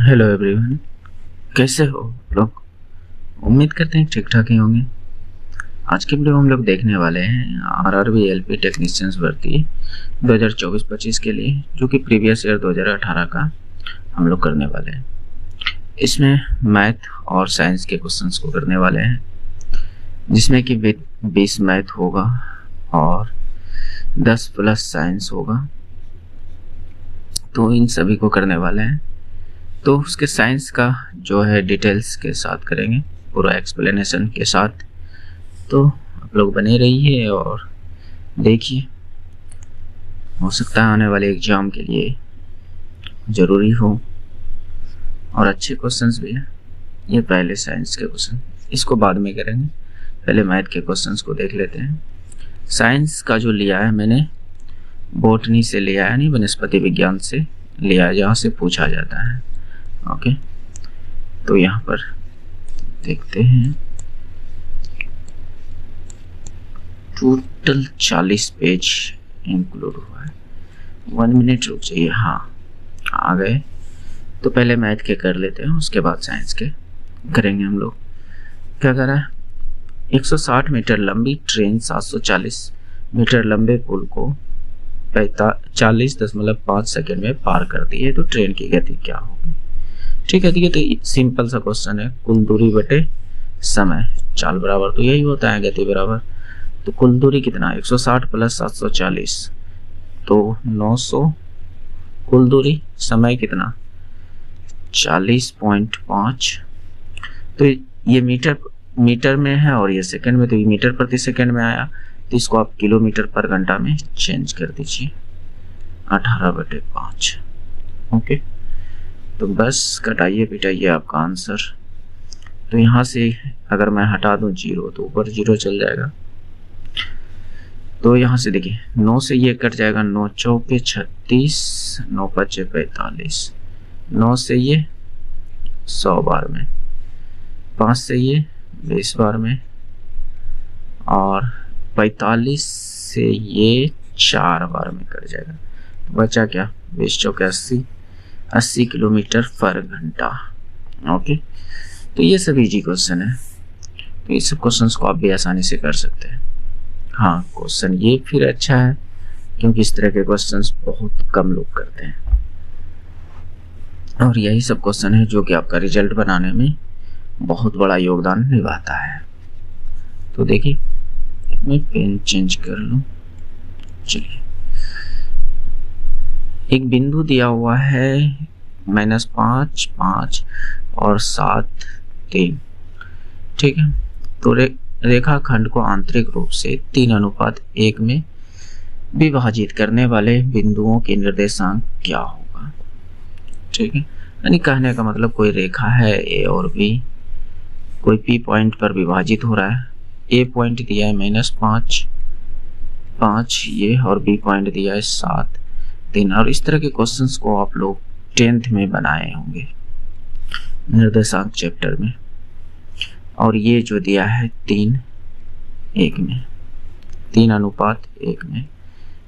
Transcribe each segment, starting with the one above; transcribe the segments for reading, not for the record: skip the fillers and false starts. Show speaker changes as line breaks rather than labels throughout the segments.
Hello everyone, कैसे हो लोग। उम्मीद करते हैं ठीक ठाक ही होंगे। आज के वीडियो हम लोग देखने वाले हैं आरआरबी एलपी टेक्नीशियंस भर्ती 2024-25 के लिए, जो कि प्रीवियस ईयर 2018 का हम लोग करने वाले हैं। इसमें मैथ और साइंस के क्वेश्चंस को करने वाले हैं, जिसमें कि 20 मैथ होगा और 10 प्लस साइंस होगा। तो इन सभी को करने वाले हैं। तो उसके साइंस का जो है डिटेल्स के साथ करेंगे, पूरा एक्सप्लेनेशन के साथ। तो आप लोग बने रहिए और देखिए, हो सकता है आने वाले एग्जाम के लिए ज़रूरी हो और अच्छे क्वेश्चंस भी हैं। ये पहले साइंस के क्वेश्चन, इसको बाद में करेंगे। पहले मैथ के क्वेश्चंस को देख लेते हैं। साइंस का जो लिया है मैंने बॉटनी से लिया है, यानी वनस्पति विज्ञान से लिया है, जहाँ से पूछा जाता है। ओके, तो यहाँ पर देखते हैं, टोटल 40 पेज इंक्लूड हुआ है। 1 मिनट रुक जाइए। हाँ, आ गए। तो पहले मैथ के कर लेते हैं, उसके बाद साइंस के करेंगे हम लोग। क्या कर रहा है, 160 मीटर लंबी ट्रेन 740 मीटर लंबे पुल को 40.5 सेकेंड में पार करती है, तो ट्रेन की गति क्या होगी। ठीक है, तो सिंपल सा क्वेश्चन है। कुल दूरी बटे समय, चाल बराबर तो यही होता है, गति बराबर। तो कुल दूरी कितना, 160 प्लस 740 तो 900। कुल दूरी, समय कितना 40.5। तो ये मीटर में है और ये सेकंड में, तो ये मीटर प्रति सेकंड में आया। तो इसको आप किलोमीटर पर घंटा में चेंज कर दीजिए, 18/5। ओके, तो बस कटाइए पिटाइए आपका आंसर। तो यहाँ से अगर मैं हटा दूं 0, तो ऊपर 0 चल जाएगा। तो यहाँ से देखिए, 9 से ये कट जाएगा, 9 चौके 36, 9 पचे 45, 9 से ये 100 बार में, 5 से ये 20 बार में, और 45 से ये 4 बार में कट जाएगा। तो बचा क्या, 20 चौके 80 किलोमीटर पर घंटा। ओके, तो ये सब इजी क्वेश्चन है। तो ये सब क्वेश्चंस को आप भी आसानी से कर सकते हैं। हाँ, क्वेश्चन ये फिर अच्छा है, क्योंकि इस तरह के क्वेश्चंस बहुत कम लोग करते हैं, और यही सब क्वेश्चन है जो कि आपका रिजल्ट बनाने में बहुत बड़ा योगदान निभाता है। तो देखिए, मैं पेन चेंज कर लूं। चलिए, एक बिंदु दिया हुआ है -5, 5 और 7, 3। ठीक है, तो रेखाखंड को आंतरिक रूप से 3:1 में विभाजित करने वाले बिंदुओं के निर्देशांक क्या होगा। ठीक है, यानी कहने का मतलब कोई रेखा है ए और बी, कोई पी पॉइंट पर विभाजित हो रहा है। ए पॉइंट दिया है -5 ये, और बी पॉइंट दिया है 7, 3। और इस तरह के क्वेश्चंस को आप लोग 10th में बनाए होंगे निर्देशांक चैप्टर में। और ये जो दिया है 3:1 में, 3:1 में।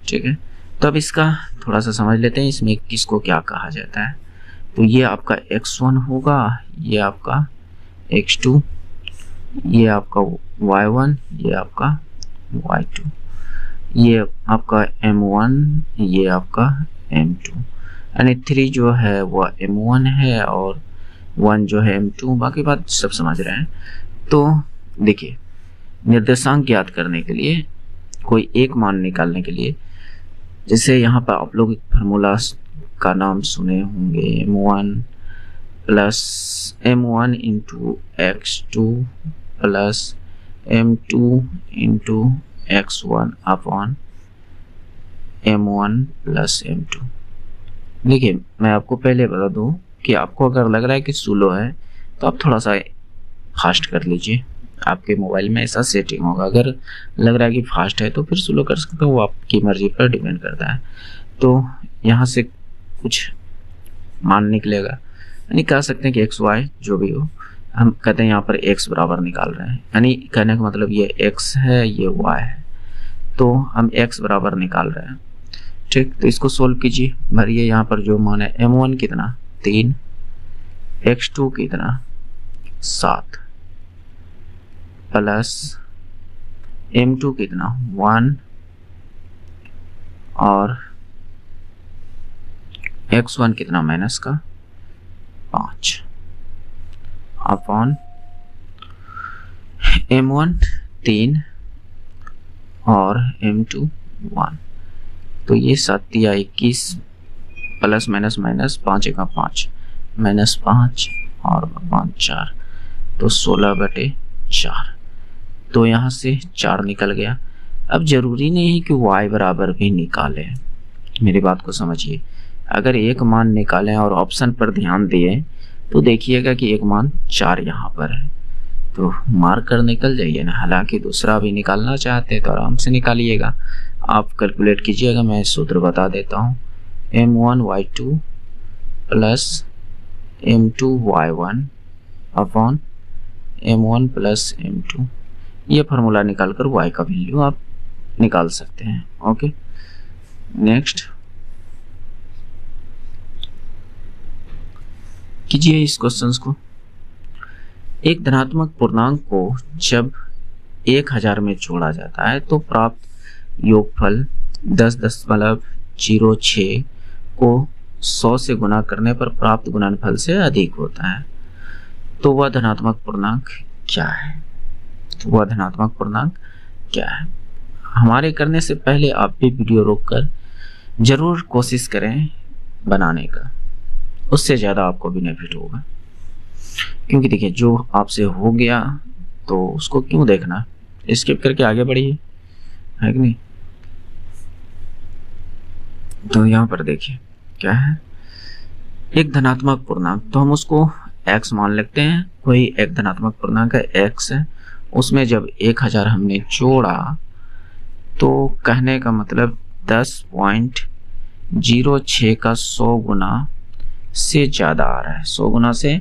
ठीक है, तो अब इसका थोड़ा सा समझ लेते हैं, इसमें किसको क्या कहा जाता है। तो ये आपका x1 होगा, ये आपका x2, ये आपका y1, ये आपका y2, ये आपका m1, ये आपका m2, यानी 3 जो है वो m1 है और 1 जो है m2। बाकी बात सब समझ रहे हैं। तो देखिए, निर्देशांक ज्ञात करने के लिए, कोई एक मान निकालने के लिए, जैसे यहाँ पर आप लोग फार्मूला का नाम सुने होंगे, m1 into x2 plus m2 into x1 upon m1 plus m2। देखिए, मैं आपको पहले बता दूं कि आपको अगर लग रहा है कि स्लो है, तो आप थोड़ा सा फास्ट कर लीजिए। आपके मोबाइल में ऐसा सेटिंग होगा। अगर लग रहा है कि फास्ट है तो फिर स्लो कर सकते हो, वो आपकी मर्जी पर डिपेंड करता है। तो यहाँ से कुछ मान निकलेगा, यानी कह सकते हैं कि एक्स वाई जो भी हो, हम कहते हैं यहाँ पर x बराबर निकाल रहे हैं, यानी कहने का मतलब ये x है, ये y है, तो हम x बराबर निकाल रहे हैं। ठीक, तो इसको सोल्व कीजिए, भरिए। यहाँ पर जो मान है m1 कितना 3, x2 कितना 7 प्लस m2 कितना 1 और x1 कितना माइनस का 5 अपॉन m1 3 और m2 1। तो ये 7 या 21 प्लस माइनस माइनस 5 का 5 माइनस 5 और 5 4 तो 16/4। तो यहाँ से 4 निकल गया। अब जरूरी नहीं है कि y बराबर भी निकालें, मेरी बात को समझिए। अगर एक मान निकालें और ऑप्शन पर ध्यान दिए तो देखिएगा कि एक मान 4 यहाँ पर है, तो मार्क कर निकल जाइए ना। हालांकि दूसरा भी निकालना चाहते हैं तो आराम से निकालिएगा, आप कैलकुलेट कीजिएगा। मैं सूत्र बता देता हूँ, m1y2 plus m2y1 upon m1 plus m2। ये फार्मूला निकालकर y का वैल्यू आप निकाल सकते हैं। ओके, नेक्स्ट कीजिए इस क्वेश्चन को। एक धनात्मक पूर्णांक को जब 1000 में जोड़ा जाता है तो प्राप्त योगफल 10.06 को 100 से गुना करने पर प्राप्त गुणनफल से अधिक होता है। तो वह धनात्मक पूर्णांक क्या है? वह धनात्मक पूर्णांक क्या है? हमारे करने से पहले आप भी वीडियो रोककर जरूर कोशिश करें बनाने का, उससे ज़्यादा आपको बेनिफिट होगा। क्योंकि देखिए, जो आपसे हो गया तो उसको क्यों देखना, स्किप करके आगे बढ़िए, है कि नहीं। तो यहाँ पर देखिए क्या है, एक धनात्मक पूर्णांक, तो हम उसको x मान लेते हैं। कोई एक धनात्मक पूर्णांक है x है, उसमें जब 1000 हमने जोड़ा तो कहने का मतलब 10.06 का 100 गुना से ज़्यादा आ रहा है, 100 गुना से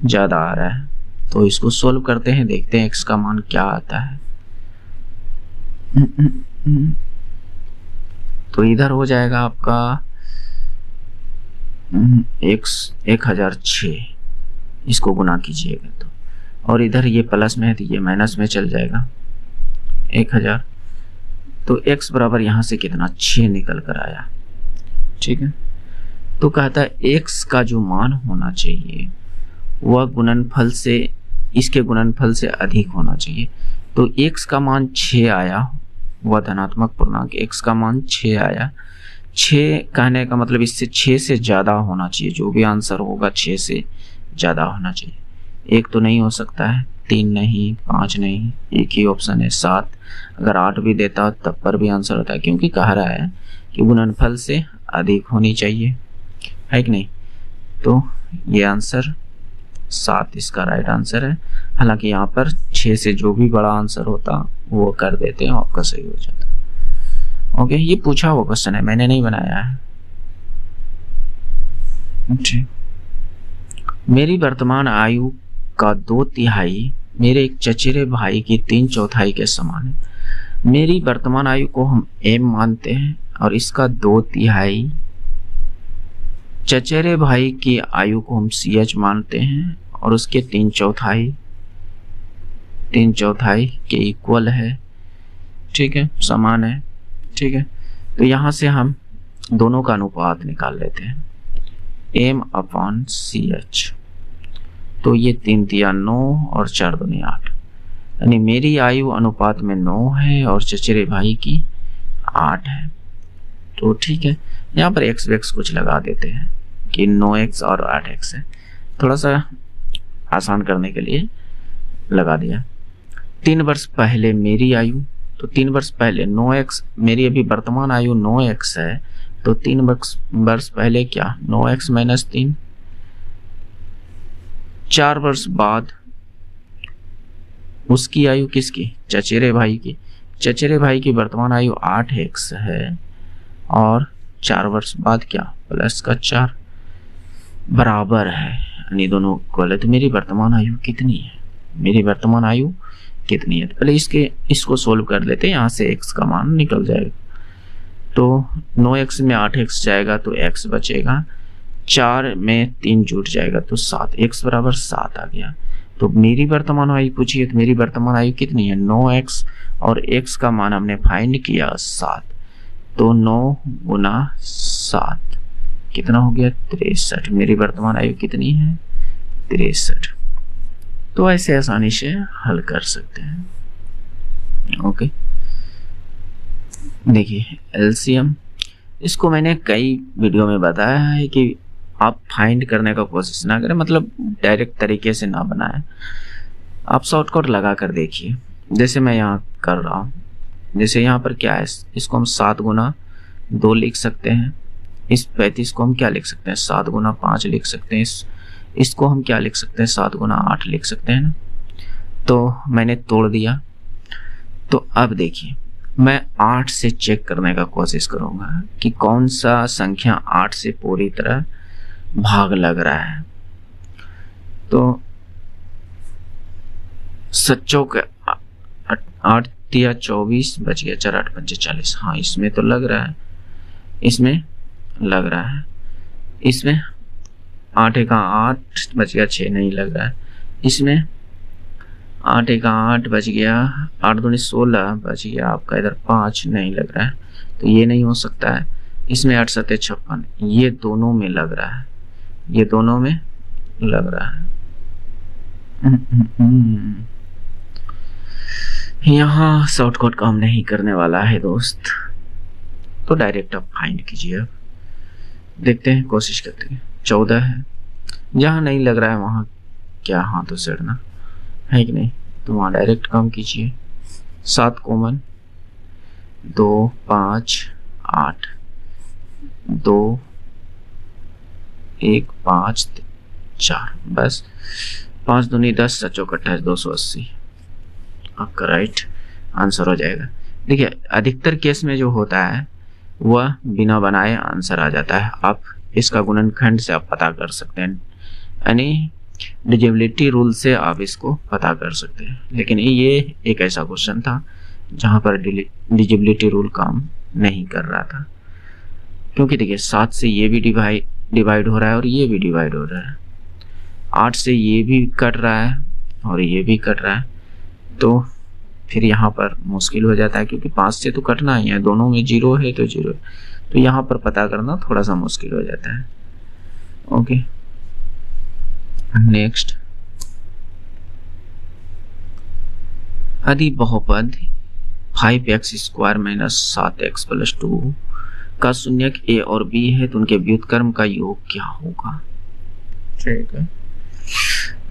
ज़्यादा आ रहा है। तो इसको सोल्व करते हैं, देखते हैं x का मान क्या आता है। तो इधर हो जाएगा आपका x 1006, इसको गुना कीजिएगा तो, और इधर ये प्लस में है तो ये माइनस में चल जाएगा 1000। तो x बराबर यहाँ से कितना 6 निकल कर आया, ठीक है। तो कहता है x का जो मान होना चाहिए वह गुणनफल से, इसके गुणनफल से अधिक होना चाहिए। तो x का मान 6 आया, वह धनात्मक पूर्णांक x का मान 6 आया। 6 कहने का मतलब इससे 6 से ज़्यादा होना चाहिए, जो भी आंसर होगा 6 से ज़्यादा होना चाहिए। 1 तो नहीं हो सकता है, 3 नहीं, 5 नहीं, एक ही ऑप्शन है 7। अगर 8 भी देता तब पर भी आंसर होता है, क्योंकि कह रहा है कि गुणनफल से अधिक होनी चाहिए, है कि नहीं। तो ये आंसर 7 इसका राइट आंसर है। हालांकि यहाँ पर 6 से जो भी बड़ा आंसर होता वो कर देते हैं, आपका सही हो जाता है। ओके, ये पूछा हुआ क्वेश्चन है, मैंने नहीं बनाया है। मेरी वर्तमान आयु का 2/3 मेरे एक चचेरे भाई की 3/4 के समान है। मेरी वर्तमान आयु को हम m मानते हैं और इसका 2/3 चचेरे भाई की आयु को हम ch मानते हैं और उसके 3/4 के इक्वल है, ठीक है, समान है, ठीक है। तो यहाँ से हम दोनों का अनुपात निकाल लेते हैं, m/ch। तो ये 3 तिया 9 और 4 दूनी 8, यानी मेरी आयु अनुपात में 9 है और चचेरे भाई की 8 है। तो ठीक है, यहाँ पर x वेक्स कुछ लगा देते हैं कि 9x और 8x है, थोड़ा सा आसान करने के लिए लगा दिया। 3 वर्ष पहले मेरी आयु, तो 3 वर्ष पहले 9x, मेरी अभी वर्तमान आयु 9x है, तो 3 वर्ष पहले क्या 9x माइनस 3। 4 वर्ष बाद उसकी आयु किसकी, चचेरे भाई की। चचेरे भाई की वर्तमान आयु 8x है और 4 वर्ष बाद क्या प्लस का 4 बराबर है, यानी दोनों इक्वल है। तो मेरी वर्तमान आयु कितनी है, मेरी वर्तमान आयु कितनी है। पहले इसको सोल्व कर लेते हैं, यहाँ से x का मान निकल जाएगा। तो 9x में 8x जाएगा तो x बचेगा, 4 में 3 जुट जाएगा तो 7, x बराबर 7 आ गया। तो मेरी वर्तमान आयु पूछिए तो मेरी वर्तमान आयु कितनी है 9x, और x का मान हमने फाइंड किया 7, तो 9 गुना 7 कितना हो गया 63। मेरी वर्तमान आयु कितनी है 63। तो ऐसे आसानी से हल कर सकते हैं। ओके, देखिए एलसीएम, इसको मैंने कई वीडियो में बताया है कि आप फाइंड करने का कोशिश ना करें, मतलब डायरेक्ट तरीके से ना बनाएं, आप शॉर्टकट लगा कर देखिए। जैसे मैं यहाँ कर रहा हूँ, जैसे यहाँ पर क्या है, इसको हम 7 गुना 2 लिख सकते हैं, इस 35 को हम क्या लिख सकते हैं 7 गुना 5 लिख सकते हैं, इसको हम क्या लिख सकते हैं 7 गुना 8 लिख सकते हैं ना। तो मैंने तोड़ दिया। तो अब देखिए मैं 8 से चेक करने का कोशिश करूंगा कि कौन सा संख्या 8 से पूरी तरह भाग लग रहा है। तो सच्चों के 8 या 24 बच गया, 4 8 5 40, हाँ इसमें तो लग रहा है, इसमें लग रहा है, इसमें 8 1 8 बच गया 6 नहीं लग रहा है, इसमें 8 1 8 बच गया, 8 2 16 बच गया आपका, इधर 5 नहीं लग रहा है, तो ये नहीं हो सकता है। इसमें 8 7 56, ये दोनों में लग रहा है, ये दोनों में लग रहा है। यहाँ शॉर्टकट काम नहीं करने वाला है दोस्त, तो डायरेक्ट आप फाइंड कीजिए। अब देखते हैं, कोशिश करते हैं। 14 है, जहाँ नहीं लग रहा है वहाँ क्या हाथ तो सड़ना है कि नहीं, तो वहाँ डायरेक्ट काम कीजिए। 7 कॉमन, 2 5 8, 2 1 5 4, बस 5 दूनी 10 7 चौक 28, 280 आपका राइट आंसर हो जाएगा। देखिए अधिकतर केस में जो होता है वह बिना बनाए आंसर आ जाता है। आप इसका गुणनखंड से आप पता कर सकते हैं, यानी डिजिबिलिटी रूल से आप इसको पता कर सकते हैं। लेकिन ये एक ऐसा क्वेश्चन था जहां पर डिजिबिलिटी रूल काम नहीं कर रहा था, क्योंकि देखिए 7 से ये भी डिवाइड हो रहा है और ये भी डिवाइड हो रहा है, 8 से ये भी कट रहा है और ये भी कट रहा है, तो फिर यहाँ पर मुश्किल हो जाता है, क्योंकि 5 से तो कटना ही है, दोनों में 0 है तो 0 है, तो यहाँ पर पता करना थोड़ा सा मुश्किल हो जाता है। ओके नेक्स्ट, यदि बहुपद 5x square minus 7x plus 2 का शून्यक a और b है तो उनके व्युत्क्रम का योग क्या होगा। ठीक है,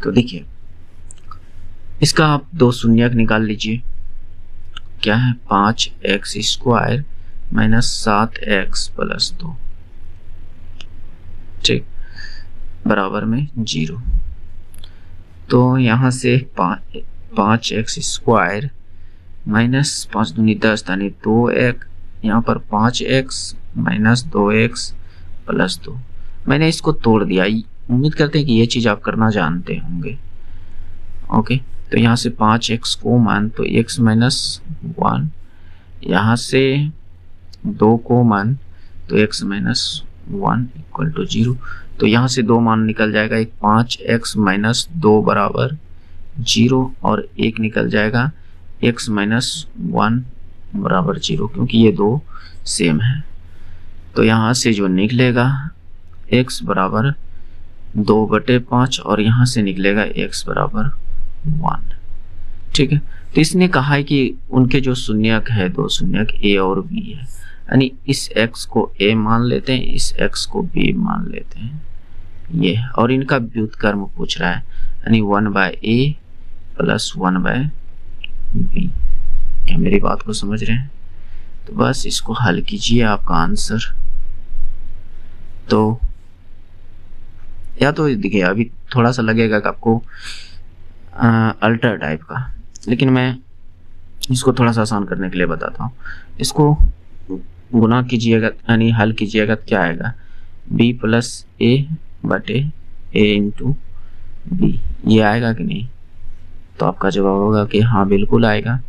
तो देखिए इसका आप 2 शून्यक निकाल लीजिए। क्या है 5x square minus 7x plus 2, ठीक, बराबर में 0। तो यहाँ से 5x स्क्वायर माइनस 5 दूनी 10 यानी 2x, यहाँ पर 5x माइनस 2x प्लस 2। मैंने इसको तोड़ दिया, उम्मीद करते हैं कि ये चीज़ आप करना जानते होंगे। ओके, तो यहाँ से 5x को मान तो x माइनस 1, यहाँ से 2 को मान तो x माइनस 1 इक्वल टू 0। तो यहाँ से 2 मान निकल जाएगा, एक 5x माइनस 2 बराबर 0 और एक निकल जाएगा x माइनस 1 बराबर 0, क्योंकि ये 2 सेम है। तो यहाँ से जो निकलेगा x बराबर 2/5 और यहाँ से निकलेगा x बराबर 1। ठीक है, तो इसने कहा है कि उनके जो शून्यक है 2 शून्यक a और b है, यानी इस x को a मान लेते हैं, इस x को b मान लेते हैं ये, और इनका व्युत्क्रम पूछ रहा है, यानी 1/a प्लस 1/b। क्या मेरी बात को समझ रहे हैं? तो बस इसको हल कीजिए, आपका आंसर तो या तो देखिए अभी थोड़ा सा लगेगा कि आपको अल्टर टाइप का, लेकिन मैं इसको थोड़ा सा आसान करने के लिए बताता हूँ। इसको गुना कीजिएगा यानी हल कीजिएगा तो क्या आएगा b प्लस a बटे a इंटू b, ये आएगा कि नहीं? तो आपका जवाब होगा कि हाँ बिल्कुल आएगा।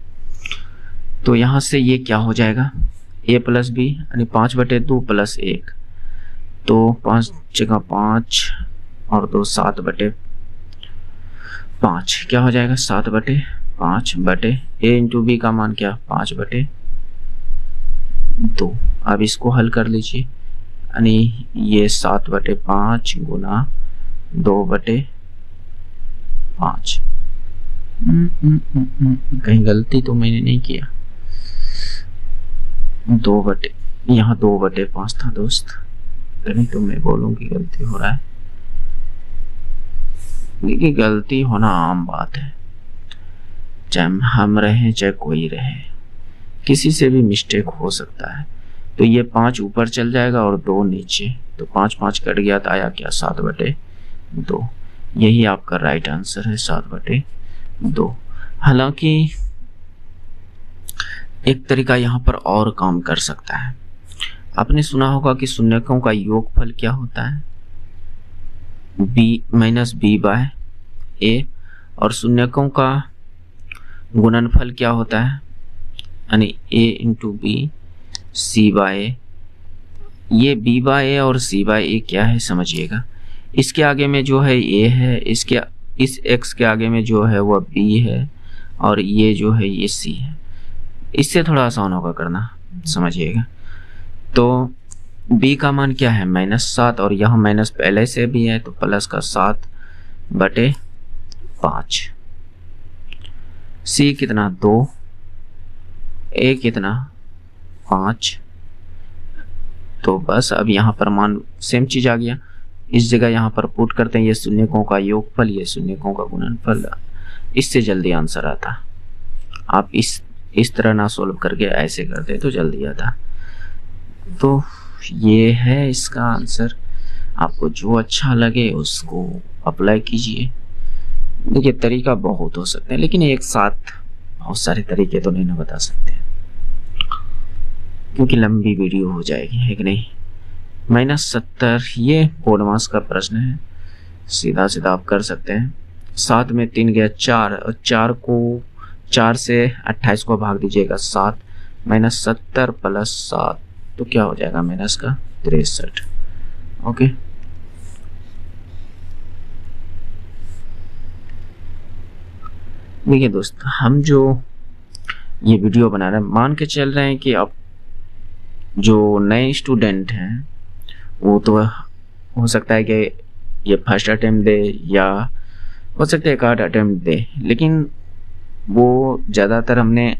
तो यहाँ से ये क्या हो जाएगा a प्लस b यानी 5/2 प्लस 1, तो 5 जगह 5 और 2 7/5 क्या हो जाएगा 7/5 बटे a इंटू बी का मान क्या 5/2। अब इसको हल कर लीजिए, यानी ये 7/5 गुना 2/5। कहीं गलती तो मैंने नहीं किया, यहाँ 2/5 था दोस्त, नहीं तो मैं बोलूंगी गलती हो रहा है। देखिए गलती होना आम बात है, चाहे हम रहे चाहे कोई रहे, किसी से भी मिस्टेक हो सकता है। तो ये 5 ऊपर चल जाएगा और 2 नीचे, तो 5 कट गया तो आया क्या 7/2। यही आपका राइट आंसर है 7/2। हालांकि एक तरीका यहाँ पर और काम कर सकता है। आपने सुना होगा कि शून्यकों का योगफल क्या होता है b-b/a, और शून्यकों का गुणनफल क्या होता है, यानी a इंटू बी c/a। ये b/a और c/a क्या है समझिएगा। इसके आगे में जो है a है, इस x के आगे में जो है वह b है, और ये जो है ये c है। इससे थोड़ा आसान होगा करना, समझिएगा। तो b का मान क्या है -7, और यहाँ माइनस पहले से भी है तो प्लस का 7/5। c कितना 2, a कितना 5। तो बस अब यहाँ पर मान सेम चीज आ गया, इस जगह यहाँ पर पुट करते हैं ये शून्यकों का योगफल, ये शून्यकों का गुणनफल, इससे जल्दी आंसर आता। आप इस तरह ना सोल्व करके ऐसे करते तो जल्दी आता। तो ये है इसका आंसर, आपको जो अच्छा लगे उसको अप्लाई कीजिए। देखिए तरीका बहुत हो सकते हैं, लेकिन एक साथ बहुत सारे तरीके तो नहीं ना बता सकते, क्योंकि लंबी वीडियो हो जाएगी, है कि नहीं। -70 ये बोर्ड मास का प्रश्न है, सीधा सीधा आप कर सकते हैं। 7 में 3 गया 4, और 4 से 28 को भाग दीजिएगा 7, -70 + 7 तो क्या हो जाएगा -63। ओके, देखिए दोस्त, हम जो ये वीडियो बना रहे हैं, मान के चल रहे हैं कि आप जो नए स्टूडेंट हैं वो तो हो सकता है कि ये फर्स्ट अटेम्प्ट दे, या हो सकता है एक आध अटेम्प्ट दे, लेकिन वो ज़्यादातर मैं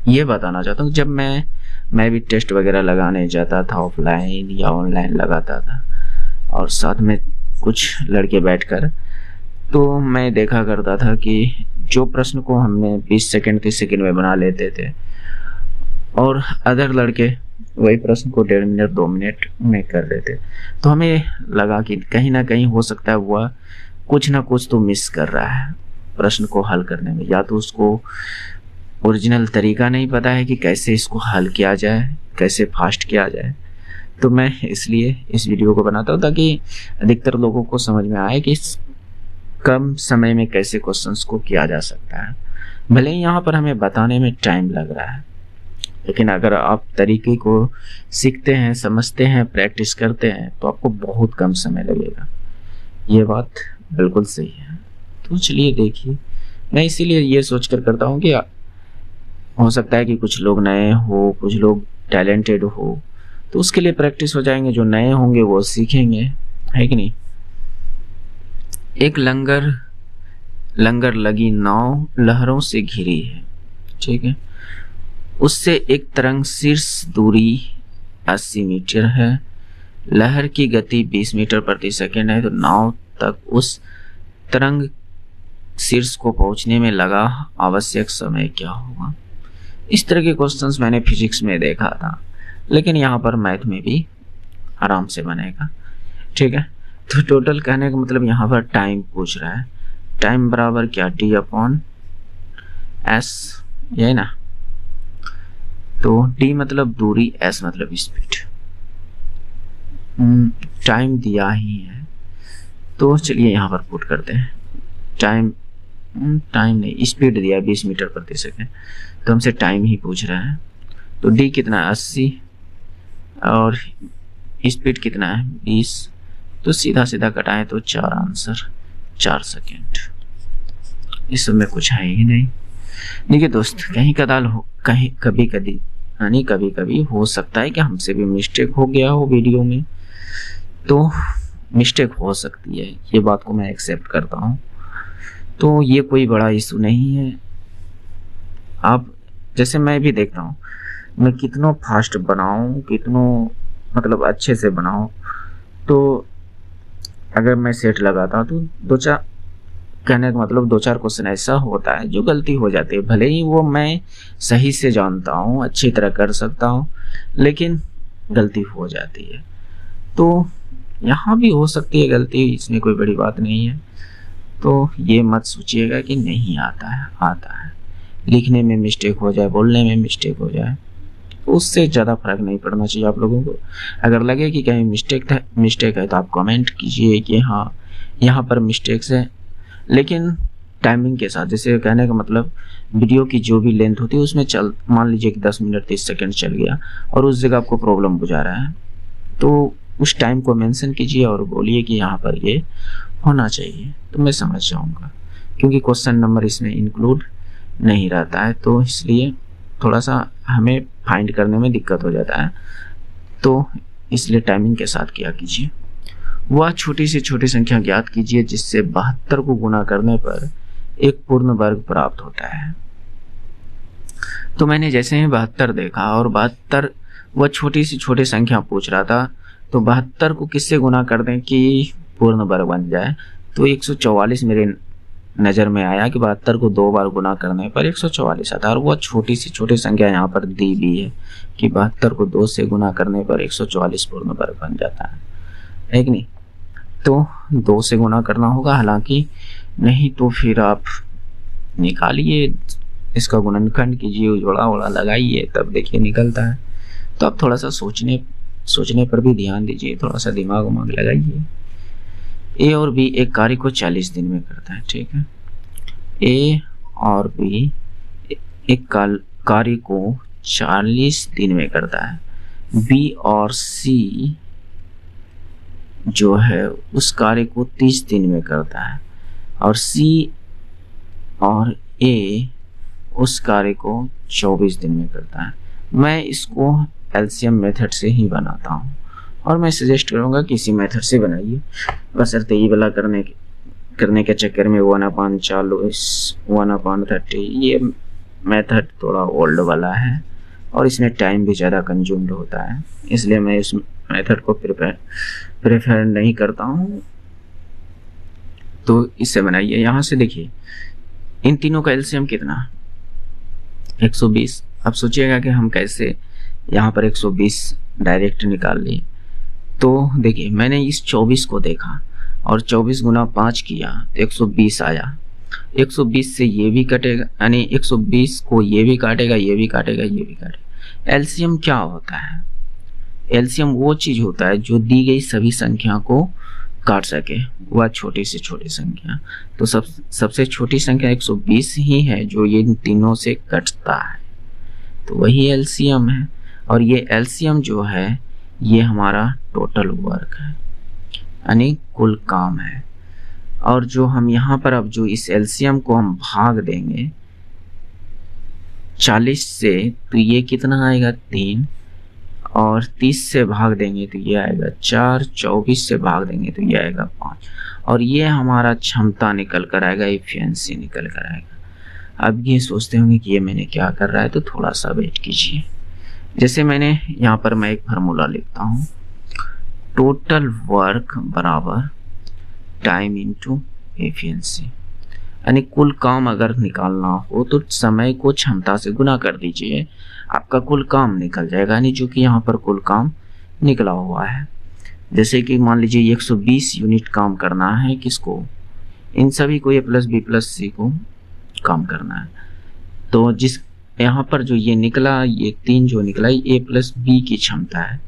ये बताना चाहता हूँ, जब मैं भी टेस्ट वगैरह लगाने जाता था ऑफलाइन या ऑनलाइन लगाता था, और साथ में कुछ लड़के बैठकर, तो मैं देखा करता था कि जो प्रश्न को हमने 20 सेकंड 30 सेकंड में बना लेते थे, और अदर लड़के वही प्रश्न को 1.5 मिनट 2 मिनट में कर लेते। तो हमें लगा कि कहीं ना कहीं हो सकता है वह कुछ ना कुछ तो मिस कर रहा है प्रश्न को हल करने में, या तो उसको ओरिजिनल तरीका नहीं पता है कि कैसे इसको हल किया जाए, कैसे फास्ट किया जाए। तो मैं इसलिए इस वीडियो को बनाता हूँ ताकि अधिकतर लोगों को समझ में आए कि इस कम समय में कैसे क्वेश्चंस को किया जा सकता है। भले ही यहाँ पर हमें बताने में टाइम लग रहा है, लेकिन अगर आप तरीके को सीखते हैं, समझते हैं, प्रैक्टिस करते हैं, तो आपको बहुत कम समय लगेगा। ये बात बिल्कुल सही है। तो चलिए देखिए, मैं इसीलिए ये सोच कर करता हूँ कि हो सकता है कि कुछ लोग नए हो, कुछ लोग टैलेंटेड हो, तो उसके लिए प्रैक्टिस हो जाएंगे। जो नए होंगे वो सीखेंगे, है कि नहीं। एक लंगर लगी नाव लहरों से घिरी है, ठीक है। उससे एक तरंग शीर्ष दूरी 80 मीटर है, लहर की गति 20 मीटर प्रति सेकंड है, तो नाव तक उस तरंग शीर्ष को पहुंचने में लगा आवश्यक समय क्या होगा। इस तरह के क्वेश्चंस मैंने फिजिक्स में देखा था, लेकिन यहाँ पर मैथ में भी आराम से बनेगा, ठीक है। तो टोटल कहने का मतलब यहाँ पर टाइम पूछ रहा है, टाइम बराबर क्या d/s, यही ना। तो d मतलब दूरी, s मतलब स्पीड। टाइम दिया ही है, तो चलिए यहाँ पर पुट करते हैं। टाइम नहीं, स्पीड दिया 20 मीटर प्रति सेकंड, तो हमसे टाइम ही पूछ रहा है। तो d कितना 80, और स्पीड कितना है 20, तो सीधा सीधा कटाएं तो 4 आंसर 4 सेकेंड। इस सब में कुछ है ही नहीं। देखिए दोस्त, कहीं कदाल हो, कहीं कभी कभी यानी कभी कभी हो सकता है कि हमसे भी मिस्टेक हो गया हो वीडियो में, तो मिस्टेक हो सकती है, ये बात को मैं एक्सेप्ट करता हूँ। तो ये कोई बड़ा इशू नहीं है। आप जैसे मैं भी देखता हूँ, मैं कितनों फास्ट बनाऊँ, कितनों मतलब अच्छे से बनाऊँ, तो अगर मैं सेट लगाता हूँ तो 2-4 कहने का मतलब 2-4 क्वेश्चन ऐसा होता है जो गलती हो जाती है। भले ही वो मैं सही से जानता हूँ, अच्छी तरह कर सकता हूँ, लेकिन गलती हो जाती है। तो यहाँ भी हो सकती है गलती, इसमें कोई बड़ी बात नहीं है। तो ये मत सोचिएगा कि नहीं आता है, आता है। लिखने में मिस्टेक हो जाए, बोलने में मिस्टेक हो जाए, उससे ज़्यादा फर्क नहीं पड़ना चाहिए आप लोगों को। अगर लगे कि कहीं मिस्टेक है तो आप कमेंट कीजिए कि हाँ यहाँ पर मिस्टेक्स है, लेकिन टाइमिंग के साथ। जैसे कहने का मतलब वीडियो की जो भी लेंथ होती है उसमें मान लीजिए कि 10 मिनट 30 सेकंड चल गया और उस जगह आपको प्रॉब्लम बुझा रहा है, तो उस टाइम को मेंशन कीजिए और बोलिए कि यहाँ पर ये होना चाहिए, तो मैं समझ जाऊँगा। क्योंकि क्वेश्चन नंबर इसमें इंक्लूड नहीं रहता है, तो इसलिए थोड़ा सा हमें फाइंड करने में दिक्कत हो जाता है। तो इसलिए टाइमिंग के साथ किया कीजिए। वह छोटी से छोटी संख्या ज्ञात कीजिए जिससे 72 को गुना करने पर एक पूर्ण वर्ग प्राप्त होता है। तो मैंने जैसे ही 72 देखा और 72 वह छोटी से छोटी संख्या पूछ रहा था, तो 72 को किससे गुना कर दें कि पूर्ण वर्ग बन जाए, तो 144 मेरे नज़र में आया कि 72 को 2 बार गुना करने पर 144 आता है। और वह छोटी सी छोटी संख्या यहाँ पर दी भी है कि 72 को 2 से गुना करने पर 144 पूर्ण वर्ग बन जाता है कि नहीं। तो 2 से गुना करना होगा, हालांकि नहीं तो फिर आप निकालिए, इसका गुणनखंड कीजिए, जोड़ा वोड़ा लगाइए, तब देखिए निकलता है। तो आप थोड़ा सा सोचने पर भी ध्यान दीजिए, थोड़ा सा दिमाग उमाग लगाइए। ए और बी एक कार्य को 40 दिन में करता है, ठीक है। ए और बी एक कार्य को 40 दिन में करता है। बी और सी जो है उस कार्य को 30 दिन में करता है, और सी और ए उस कार्य को 24 दिन में करता है। मैं इसको एलसीएम मेथड से ही बनाता हूँ और मैं सजेस्ट करूँगा कि इसी मेथड से बनाइए, बशर्ते ये वाला करने के चक्कर में 1/40 1/30 ये मेथड थोड़ा ओल्ड वाला है और इसमें टाइम भी ज़्यादा कंज्यूम्ड होता है, इसलिए मैं इस मेथड को प्रेफर नहीं करता हूँ। तो इससे बनाइए। यहाँ से देखिए इन तीनों का एलसीएम कितना, 120। अब सोचिएगा कि हम कैसे यहाँ पर 120 डायरेक्ट निकाल लिए। तो देखिए मैंने इस 24 को देखा और 24 गुना 5 किया तो 120 आया। 120 से ये भी कटेगा, यानी 120 को ये भी काटेगा, ये भी काटेगा, ये भी काटेगा। एलसीएम क्या होता है? एलसीएम वो चीज होता है जो दी गई सभी संख्या को काट सके, वह छोटी से छोटी संख्या। तो सबसे छोटी संख्या 120 ही है जो ये तीनों से कटता है, तो वही एलसीएम है। और ये एलसीएम जो है ये हमारा टोटल वर्क है, यानी कुल काम है। और जो हम यहाँ पर अब जो इस एलसीएम को हम भाग देंगे 40 से, तो ये कितना आएगा 3, और 30 से भाग देंगे तो ये आएगा 4, 24 से भाग देंगे तो ये आएगा 5, और ये हमारा क्षमता निकल कर आएगा, एफिशिएंसी निकल कर आएगा। अब ये सोचते होंगे कि ये मैंने क्या कर रहा है, तो थोड़ा सा वेट कीजिए। जैसे मैंने यहाँ पर मैं एक फार्मूला लिखता हूँ, टोटल वर्क बराबर टाइम इनटू एफिशिएंसी, यानी कुल काम अगर निकालना हो तो समय को क्षमता से गुना कर दीजिए, आपका कुल काम निकल जाएगा। यानी जो कि यहाँ पर कुल काम निकला हुआ है, जैसे कि मान लीजिए 120 यूनिट काम करना है, किसको, इन सभी को, ए प्लस बी प्लस सी को काम करना है। तो जिस यहाँ पर जो ये निकला, ये 3 जो निकला ए प्लस बी की क्षमता है,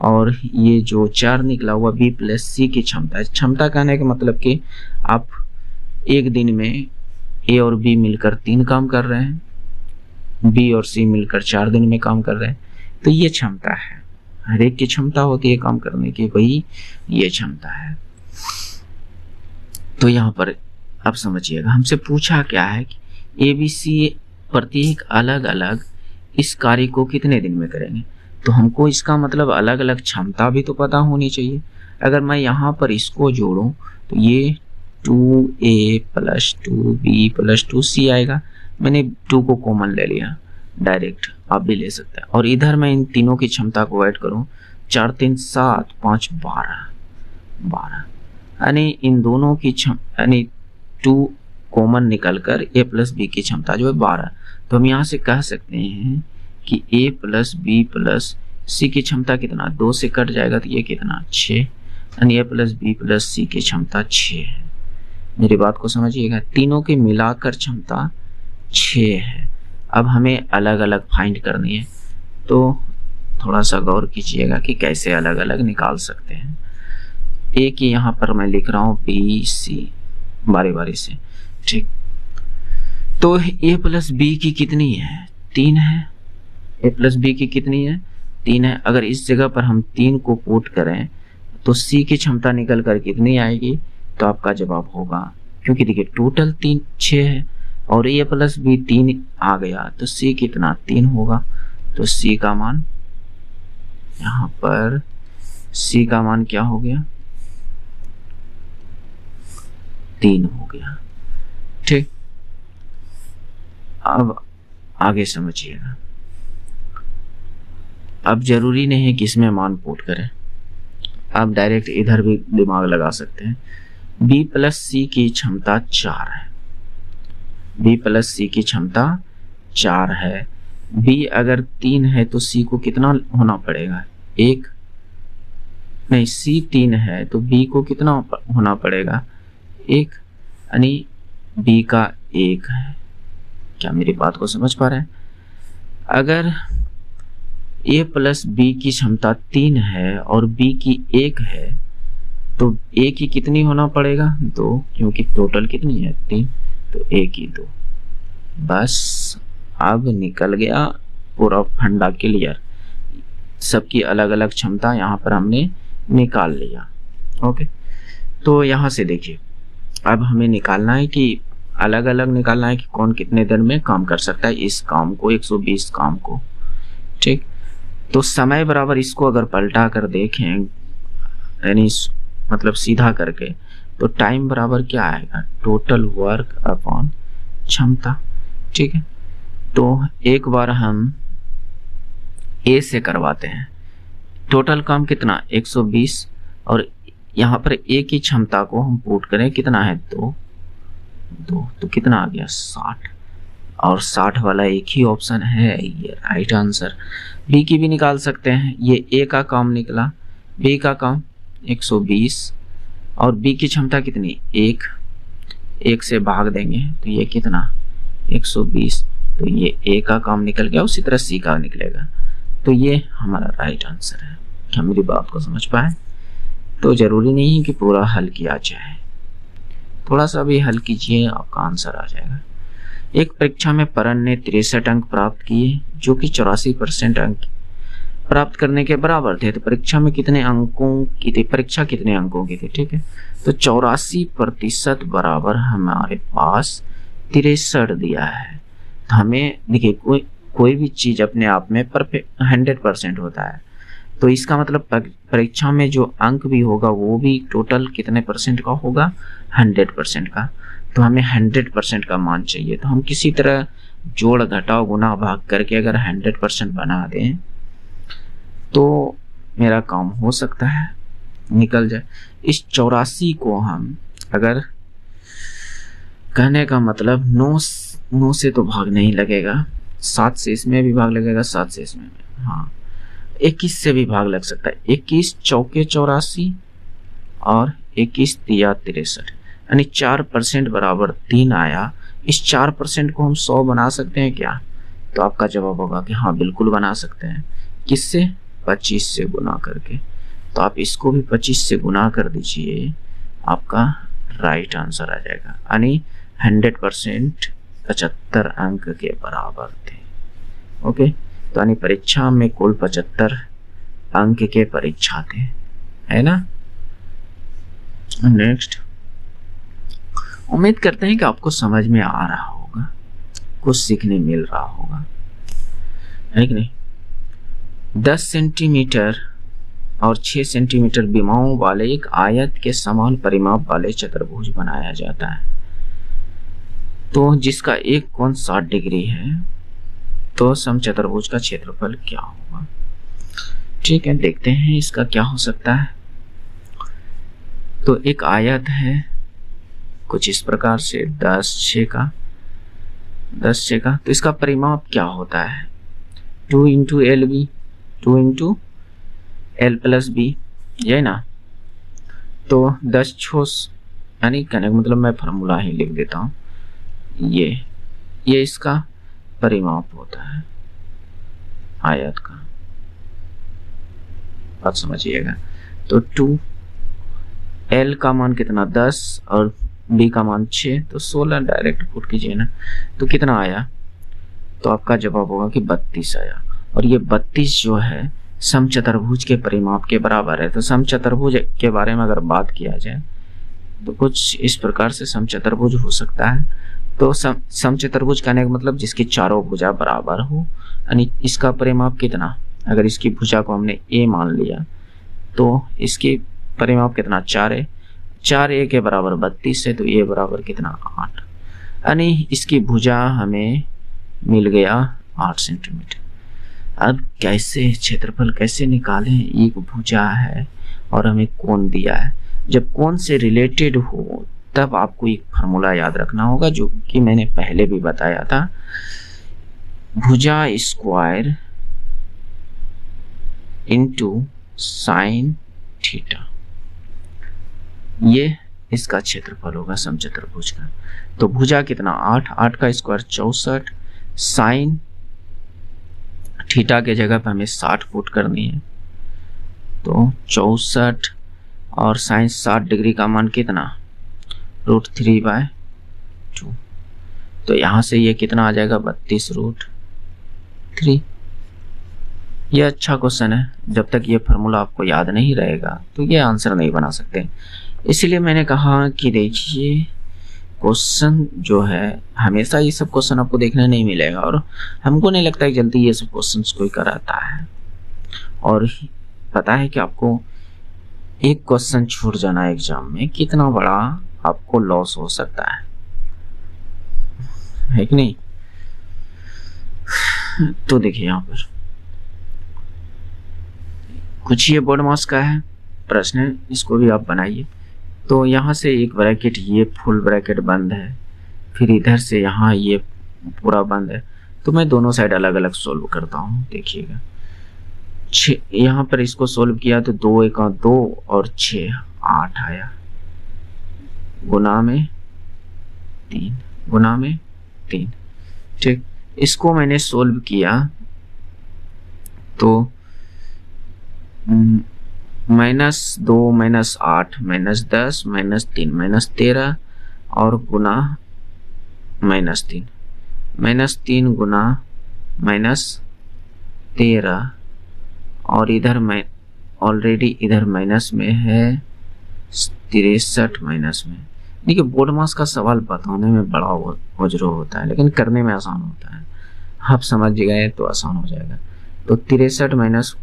और ये जो 4 निकला हुआ बी प्लस सी की क्षमता है। क्षमता कहने का मतलब कि आप एक दिन में ए और बी मिलकर 3 काम कर रहे हैं, बी और सी मिलकर 4 दिन में काम कर रहे हैं, तो ये क्षमता है। हर एक की क्षमता होती है काम करने की, वही ये क्षमता है। तो यहाँ पर अब समझिएगा, हमसे पूछा क्या है कि ABC प्रत्येक अलग अलग इस कार्य को कितने दिन में करेंगे। तो हमको इसका मतलब अलग अलग क्षमता भी तो पता होनी चाहिए। अगर मैं यहाँ पर इसको जोड़ूं तो ये 2A + 2B + 2C आएगा। मैंने 2 को कॉमन ले लिया, डायरेक्ट आप भी ले सकते हैं। और इधर मैं इन तीनों की क्षमता को ऐड करूं, 4 3 7 5 12, यानी इन दोनों की यानी 2 कॉमन निकलकर A + B की क्षमता जो है 12। तो हम यहाँ से कह सकते हैं कि A + B + C की क्षमता कितना, 2 से कट जाएगा तो ये कितना 6, यानी A + B + C की क्षमता 6 है। मेरी बात को समझिएगा, तीनों की मिलाकर क्षमता 6 है। अब हमें अलग अलग फाइंड करनी है, तो थोड़ा सा गौर कीजिएगा कि कैसे अलग अलग निकाल सकते हैं। A की यहाँ पर मैं लिख रहा हूँ B C बारी बारी से, ठीक। तो A + B की कितनी है, 3 है। A + B की कितनी है, 3 है। अगर इस जगह पर हम 3 को पुट करें तो C की क्षमता निकल कर कितनी आएगी, तो आपका जवाब होगा, क्योंकि देखिए टोटल 6 है और A + B 3 आ गया तो C कितना 3 होगा। तो C का मान यहाँ पर C का मान क्या हो गया, 3 हो गया, ठीक। अब आगे समझिएगा, अब जरूरी नहीं है कि इसमें मान पुट करें, आप डायरेक्ट इधर भी दिमाग लगा सकते हैं। B + C की क्षमता 4 है, B + C की क्षमता 4 है। B अगर 3 है तो C को कितना होना पड़ेगा, 1 नहीं, C 3 है तो B को कितना होना पड़ेगा, 1, यानी B का 1 है। क्या मेरी बात को समझ पा रहे हैं? अगर A + B की क्षमता 3 है और B की 1 है तो A की कितनी होना पड़ेगा, 2, क्योंकि टोटल कितनी है 3, तो A की 2। बस अब निकल गया पूरा फंडा क्लियर, सबकी अलग अलग क्षमता यहाँ पर हमने निकाल लिया। ओके, तो यहाँ से देखिए अब हमें निकालना है कि अलग अलग निकालना है कि कौन कितने देर में काम कर सकता है इस काम को, 120 काम को, ठीक। तो समय बराबर इसको अगर पलटा कर देखें, यानी मतलब सीधा करके, तो टाइम बराबर क्या आएगा, टोटल वर्क अपॉन क्षमता, ठीक है। तो एक बार हम A से करवाते हैं, टोटल काम कितना 120, और यहाँ पर A की क्षमता को हम पुट करें, कितना है 2, तो कितना आ गया 60, और 60 वाला एक ही ऑप्शन है, ये राइट आंसर। B की भी निकाल सकते हैं, ये A का काम निकला, B का काम 120 और B की क्षमता कितनी 1 से भाग देंगे तो ये कितना 120, तो ये A का काम निकल गया, उसी तरह C का निकलेगा। तो ये हमारा राइट आंसर है। क्या मेरी बात को समझ पाए? तो जरूरी नहीं है कि पूरा हल किया जाए, थोड़ा सा भी हल कीजिए आपका आंसर आ जाएगा। एक परीक्षा में परन ने 63 अंक प्राप्त किए जो कि 84% अंक प्राप्त करने के बराबर थे। तो परीक्षा में कितने अंकों की थी, परीक्षा कितने अंकों की थी, ठीक है। तो 84% बराबर हमारे पास 63 दिया है। तो हमें देखिए कोई भी चीज अपने आप में परफेक्ट 100% होता है, तो इसका मतलब परीक्षा में जो अंक भी होगा वो भी टोटल कितने परसेंट का होगा, 100% का। तो हमें 100% का मान चाहिए, तो हम किसी तरह जोड़ घटाव गुना भाग करके अगर 100% बना दें तो मेरा काम हो सकता है निकल जाए। इस 84 को हम अगर, कहने का मतलब 9 से तो भाग नहीं लगेगा, 7 से इसमें भी भाग लगेगा, 7 से इसमें भी, हाँ 21 से भी भाग लग सकता है। 21 चौके 84 और 21 तिया 63, यानी 4% बराबर 3 आया। इस 4% को हम 100 बना सकते हैं क्या? तो आपका जवाब होगा कि हाँ बिल्कुल बना सकते हैं। किससे? 25 से गुना करके। तो आप इसको भी 25 से गुना कर दीजिए, आपका राइट आंसर आ जाएगा, यानी 100% 75 अंक के बराबर थे। ओके, तो यानी परीक्षा में कुल 75 अंक के परीक्षा थे, है ना। नेक्स्ट, उम्मीद करते हैं कि आपको समझ में आ रहा होगा, कुछ सीखने मिल रहा होगा, है कि नहीं। 10 सेंटीमीटर और 6 सेंटीमीटर विमाओं वाले एक आयत के समान परिमाप वाले चतुर्भुज बनाया जाता है, तो जिसका एक कोण 60 डिग्री है, तो समचतुर्भुज का क्षेत्रफल क्या होगा। ठीक है, देखते हैं इसका क्या हो सकता है। तो एक आयत है कुछ इस प्रकार से 10/6 का, तो इसका परिमाप क्या होता है, 2 × LB, 2 × L+B, ये ना। तो 10/6 यानी कहने का मतलब मैं फार्मूला ही लिख देता हूँ, ये इसका परिमाप होता है आयत का, बात समझिएगा। तो 2, L का मान कितना 10 और B का मान 6, तो 16 डायरेक्ट पुट कीजिए ना, तो कितना आया, तो आपका जवाब होगा कि 32 आया। और ये 32 जो है समचतुर्भुज के परिमाप के बराबर है। तो समचतुर्भुज के बारे में अगर बात किया जाए तो कुछ इस प्रकार से समचतुर्भुज हो सकता है। तो समचतुर्भुज कहने का मतलब जिसकी चारों भुजा बराबर हो, यानी इसका परिमाप कितना, अगर इसकी भुजा को हमने A मान लिया तो इसकी परिमाप कितना 4 है, 4 A के बराबर 32 है, तो A बराबर कितना 8, यानी इसकी भुजा हमें मिल गया 8 सेंटीमीटर। अब कैसे क्षेत्रफल कैसे निकालें, एक भुजा है और हमें कोण दिया है। जब कोण से रिलेटेड हो तब आपको एक फार्मूला याद रखना होगा, जो कि मैंने पहले भी बताया था, भुजा स्क्वायर इंटू साइन थीटा, ये इसका क्षेत्रफल होगा समचतुर्भुज का। तो भुजा कितना 8 का स्क्वायर 64, साइन थीटा के जगह पे हमें 60 पुट करनी है, तो 64 और साइन 60 डिग्री का मान कितना √3/2, तो यहां से ये कितना आ जाएगा 32√3। ये अच्छा क्वेश्चन है, जब तक ये फार्मूला आपको याद नहीं रहेगा तो ये आंसर नहीं बना सकते। इसीलिए मैंने कहा कि देखिए क्वेश्चन जो है हमेशा ये सब क्वेश्चन आपको देखने नहीं मिलेगा, और हमको नहीं लगता है जल्दी ये सब क्वेश्चंस कोई कराता है। और पता है कि आपको एक क्वेश्चन छूट जाना एग्जाम में कितना बड़ा आपको लॉस हो सकता है कि नहीं। तो देखिए यहाँ पर कुछ ये बोर्ड मास का है प्रश्न है, इसको भी आप बनाइए। तो यहाँ से एक ब्रैकेट, ये फुल ब्रैकेट बंद है, फिर इधर से यहाँ ये पूरा बंद है। तो मैं दोनों साइड अलग अलग सोल्व करता हूँ, देखिएगा। यहाँ पर इसको सोल्व किया तो 2 × 1 = 2 और 6 8 आया, गुना में 3 ठीक। इसको मैंने सोल्व किया तो -2 -8 -10 -3 -13 और गुना -3 गुना -13, और इधर मैं ऑलरेडी इधर माइनस में है 63 माइनस में। देखिए बोर्ड मास का सवाल बताने में बड़ा उजरो होता है, लेकिन करने में आसान होता है। आप समझ गए तो आसान हो जाएगा। तो 63 माइनस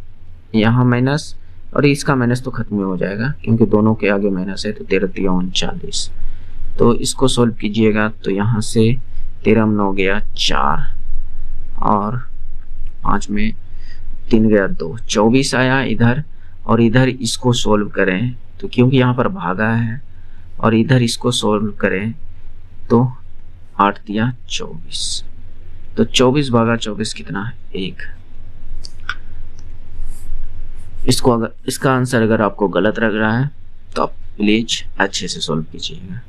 यहाँ माइनस, और इसका माइनस तो खत्म ही हो जाएगा क्योंकि दोनों के आगे माइनस है, तो 13 × 39। तो इसको सोल्व कीजिएगा तो यहाँ से 13 में 9 गया 4 और 5 में 3 गया 2, 24 आया इधर। और इधर इसको सोल्व करें तो क्योंकि यहाँ पर भागा है, और इधर इसको सोल्व करें तो 8 दिया 24, तो 24 भागा 24 कितना है 1। इसको अगर इसका आंसर अगर आपको गलत लग रहा है तो आप प्लीज अच्छे से सोल्व कीजिएगा।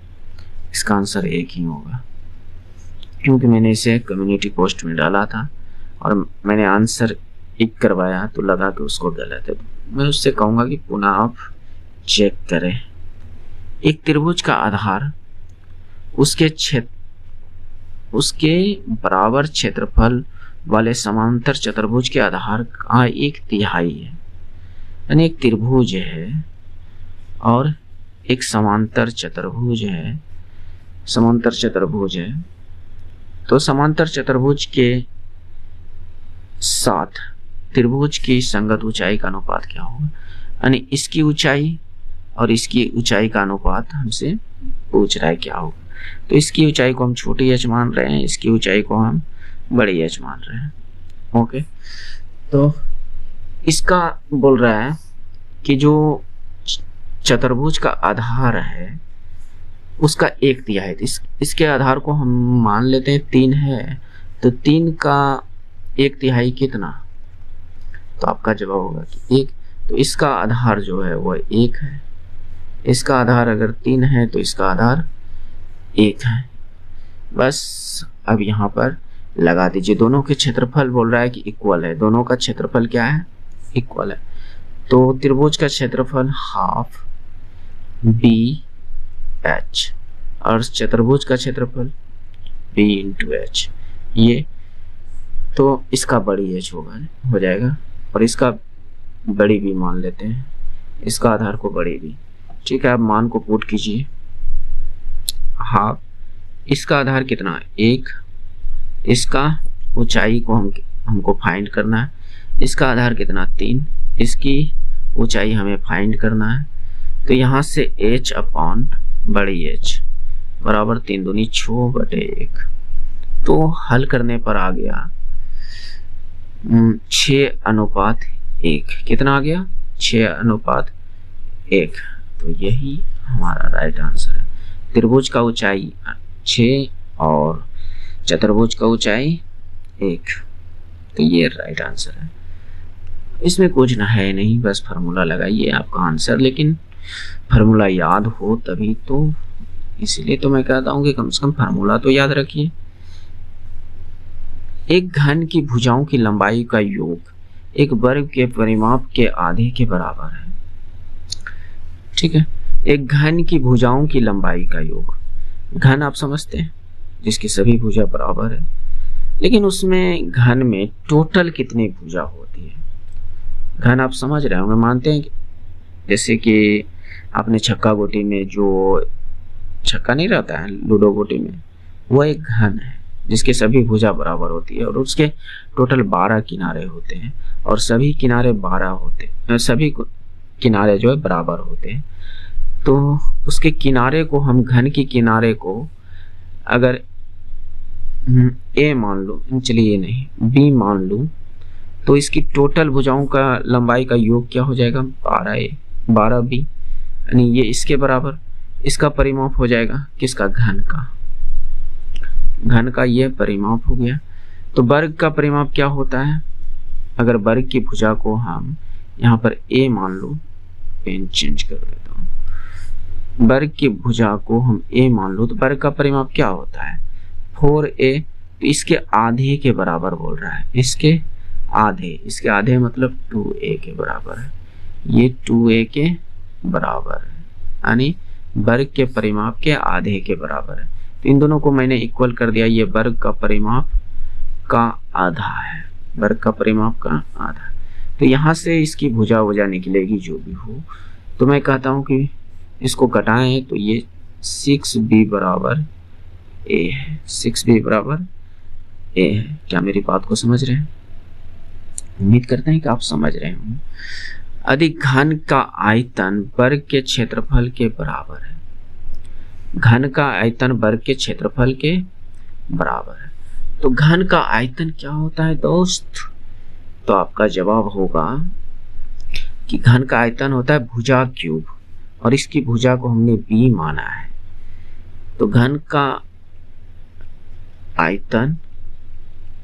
इसका आंसर 1 ही होगा, क्योंकि मैंने इसे कम्युनिटी पोस्ट में डाला था और मैंने आंसर 1 करवाया तो लगा कि उसको गलत है। मैं उससे कहूँगा कि पुनः आप चेक करें। एक त्रिभुज का आधार उसके बराबर क्षेत्रफल वाले समांतर चतुर्भुज के आधार का 1/3 है। यानी एक त्रिभुज है और एक समांतर चतुर्भुज है, समांतर चतुर्भुज है। तो समांतर चतुर्भुज के साथ त्रिभुज की संगत ऊंचाई का अनुपात क्या होगा, यानी इसकी ऊंचाई और इसकी ऊंचाई का अनुपात हमसे पूछ रहा है क्या होगा। तो इसकी ऊंचाई को हम छोटी एच मान रहे हैं, इसकी ऊंचाई को हम बड़ी एच मान रहे हैं। ओके, तो इसका बोल रहा है कि जो चतुर्भुज का आधार है उसका 1/3, इसके आधार को हम मान लेते हैं 3 है, तो 3 का 1/3 कितना, तो आपका जवाब होगा कि 1। तो इसका आधार जो है वो 1 है, इसका आधार अगर 3 है तो इसका आधार 1 है। बस अब यहाँ पर लगा दीजिए, दोनों के क्षेत्रफल बोल रहा है कि इक्वल है, दोनों का क्षेत्रफल क्या है, इक्वल है। तो त्रिभुज का क्षेत्रफल हाफ BH और चतुर्भुज का क्षेत्रफल B × H, ये तो इसका बड़ी H होगा, हो जाएगा, और इसका बड़ी B मान लेते हैं, इसका आधार को बड़ी B। ठीक है, अब मान को पुट कीजिए, हाफ, इसका आधार कितना 1, इसका ऊंचाई को हमको फाइंड करना है, इसका आधार कितना 3, इसकी ऊंचाई हमें फाइंड करना है। तो यहाँ से H अपॉन बड़ी H बराबर 3 दूनी 6/1। तो हल करने पर आ गया 6:1। कितना आ गया, 6:1। तो यही हमारा राइट आंसर है। त्रिभुज का ऊंचाई 6 और चतुर्भुज का ऊंचाई 1, तो ये राइट आंसर है। इसमें कुछ ना है नहीं, बस फार्मूला लगाइए आपका आंसर, लेकिन फार्मूला याद हो तभी तो, इसीलिए तो मैं कहता हूँ कि कम से कम फार्मूला तो याद रखिए। एक घन की भुजाओं की लंबाई का योग एक वर्ग के परिमाप के आधे के बराबर है। ठीक है, एक घन की भुजाओं की लंबाई का योग, घन आप समझते हैं जिसकी सभी भुजा बराबर है, लेकिन उसमें घन में टोटल कितनी भुजा होती है। घन आप समझ रहे होंगे, मानते हैं जैसे कि आपने छक्का गोटी में जो छक्का नहीं रहता है लूडो गोटी में, वो एक घन है जिसके सभी भुजा बराबर होती है और उसके टोटल 12 किनारे होते हैं और सभी किनारे 12 होते हैं, सभी किनारे जो है बराबर होते हैं। तो उसके किनारे को हम, घन की किनारे को अगर A मान लो, चलिए नहीं B मान लूं, तो इसकी टोटल भुजाओं का लंबाई का योग क्या हो जाएगा 12A 12B, यानी ये इसके बराबर। इसका परिमाप हो जाएगा किसका, घन का, घन का ये परिमाप हो गया। तो वर्ग का परिमाप क्या होता है, अगर वर्ग की भुजा को हम यहाँ पर A मान लो, पेन चेंज कर देता हूँ, वर्ग की भुजा को हम A मान लो, तो वर्ग का परिमाप क्या होता है 4A। तो इसके आधे के बराबर बोल रहा है, इसके आधे मतलब 2A के बराबर है, ये 2A के बराबर है, यानी वर्ग के परिमाप के आधे के बराबर है। तो इन दोनों को मैंने इक्वल कर दिया, ये वर्ग का परिमाप का आधा है, वर्ग का परिमाप का आधा। तो यहाँ से इसकी भुजा निकलेगी जो भी हो, तो मैं कहता हूँ कि इसको घटाएं तो ये 6B बराबर A है, 6B बराबर A है। क्या मेरी बात को समझ रहे हैं, उम्मीद करते हैं कि आप समझ रहे होंगे। अधिक घन का आयतन वर्ग के क्षेत्रफल के बराबर है, घन का आयतन वर्ग के क्षेत्रफल के बराबर है। तो घन का आयतन क्या होता है दोस्त, तो आपका जवाब होगा कि घन का आयतन होता है भुजा क्यूब, और इसकी भुजा को हमने B माना है। तो घन का आयतन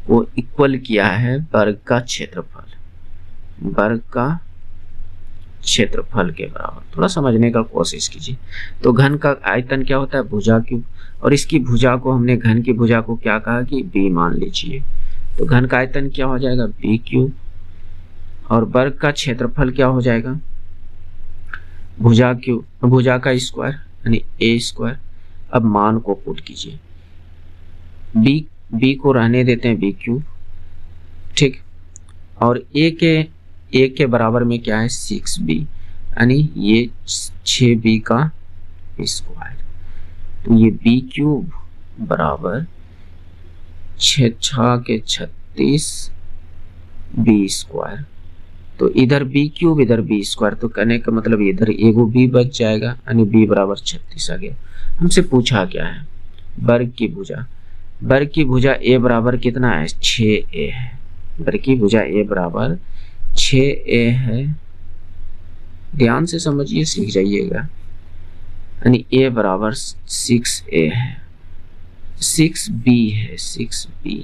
को इक्वल किया है वर्ग का क्षेत्रफल, वर्ग का क्षेत्रफल के बराबर। थोड़ा समझने का कोशिश कीजिए। तो घन का आयतन क्या होता है भुजा क्यूब, और इसकी भुजा को हमने, घन की भुजा को क्या कहा कि B मान लीजिए। तो घन का आयतन क्या हो जाएगा B क्यूब, और वर्ग का क्षेत्रफल क्या हो जाएगा भुजा क्यूब, भुजा का स्क्वायर यानी A स्क्वायर। अब मान को पुट कीजिए, B को रहने देते हैं B क्यूब, ठीक, और A के A के बराबर में क्या है 6B, यानी ये 6B का स्क्वायर। तो ये B क्यूब बराबर 6 के 36 B स्क्वायर। तो इधर B क्यूब इधर B स्क्वायर, तो कहने का मतलब इधर एगो B बच जाएगा, यानी B बराबर 36 आ गया। हमसे पूछा क्या है, वर्ग की भुजा। वर्ग की भुजा A बराबर कितना है 6A है। वर्ग की भुजा A बराबर 6A है। ध्यान से समझिए, सीख जाइएगा। यानी A बराबर 6A है, 6B है 6B।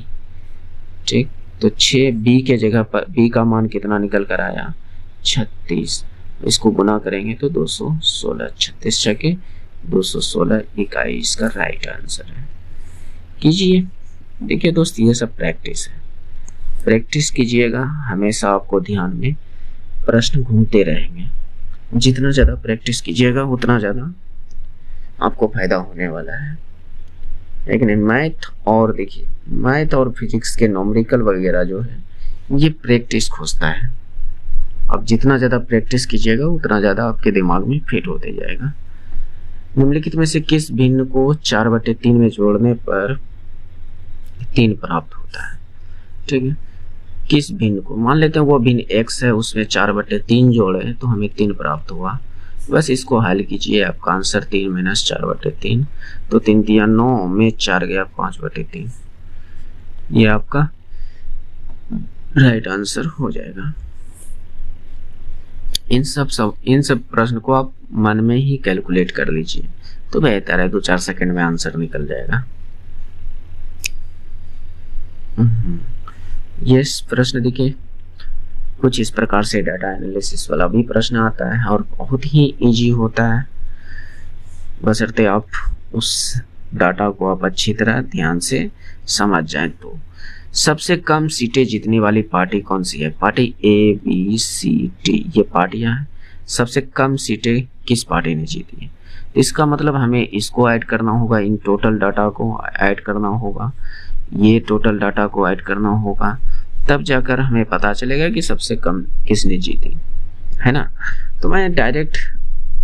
ठीक, तो 6B के जगह पर B का मान कितना निकल कर आया 36। इसको गुना करेंगे तो 216, 36 छके 216 इकाई इसका राइट आंसर है। कीजिए। देखिए दोस्त, ये सब प्रैक्टिस है, प्रैक्टिस कीजिएगा, हमेशा आपको ध्यान में प्रश्न घूमते रहेंगे। जितना ज़्यादा प्रैक्टिस कीजिएगा उतना ज़्यादा आपको फायदा होने वाला है। लेकिन मैथ और देखिए, मैथ और फिजिक्स के न्यूमेरिकल वगैरह जो है ये प्रैक्टिस खोजता है। अब जितना ज़्यादा प्रैक्टिस कीजिएगा उतना ज़्यादा आपके दिमाग में फिट होते जाएगा। निम्नलिखित में से किस भिन्न को 4/3 में जोड़ने पर 3 प्राप्त होता है। ठीक है, किस भिन्न को, मान लेते हैं वो भिन्न x है, उसमें 4/3 जोड़े तो हमें 3 प्राप्त हुआ। बस इसको हल कीजिए, आपका आंसर 3 - 4/3, तो 3 × 9 में 4 गया 5/3। ये आपका राइट आंसर हो जाएगा। इन सब प्रश्न को आप मन में ही कैलकुलेट कर लीजिए तो बेहतर है, 2-4 सेकंड में आंसर निकल जाएगा। ये प्रश्न देखिए, कुछ इस प्रकार से डाटा एनालिसिस वाला भी प्रश्न आता है और बहुत ही इजी होता है, बशर्ते आप उस डाटा को आप अच्छी तरह ध्यान से समझ जाएं। तो सबसे कम सीटें जीतने वाली पार्टी कौन सी है? पार्टी ABCD, ये पार्टियां हैं। सबसे कम सीटें किस पार्टी ने जीती है? इसका मतलब हमें इसको ऐड करना होगा, इन टोटल डाटा को ऐड करना होगा, ये टोटल डाटा को ऐड करना होगा, तब जाकर हमें पता चलेगा कि सबसे कम किसने जीती है ना। तो मैं डायरेक्ट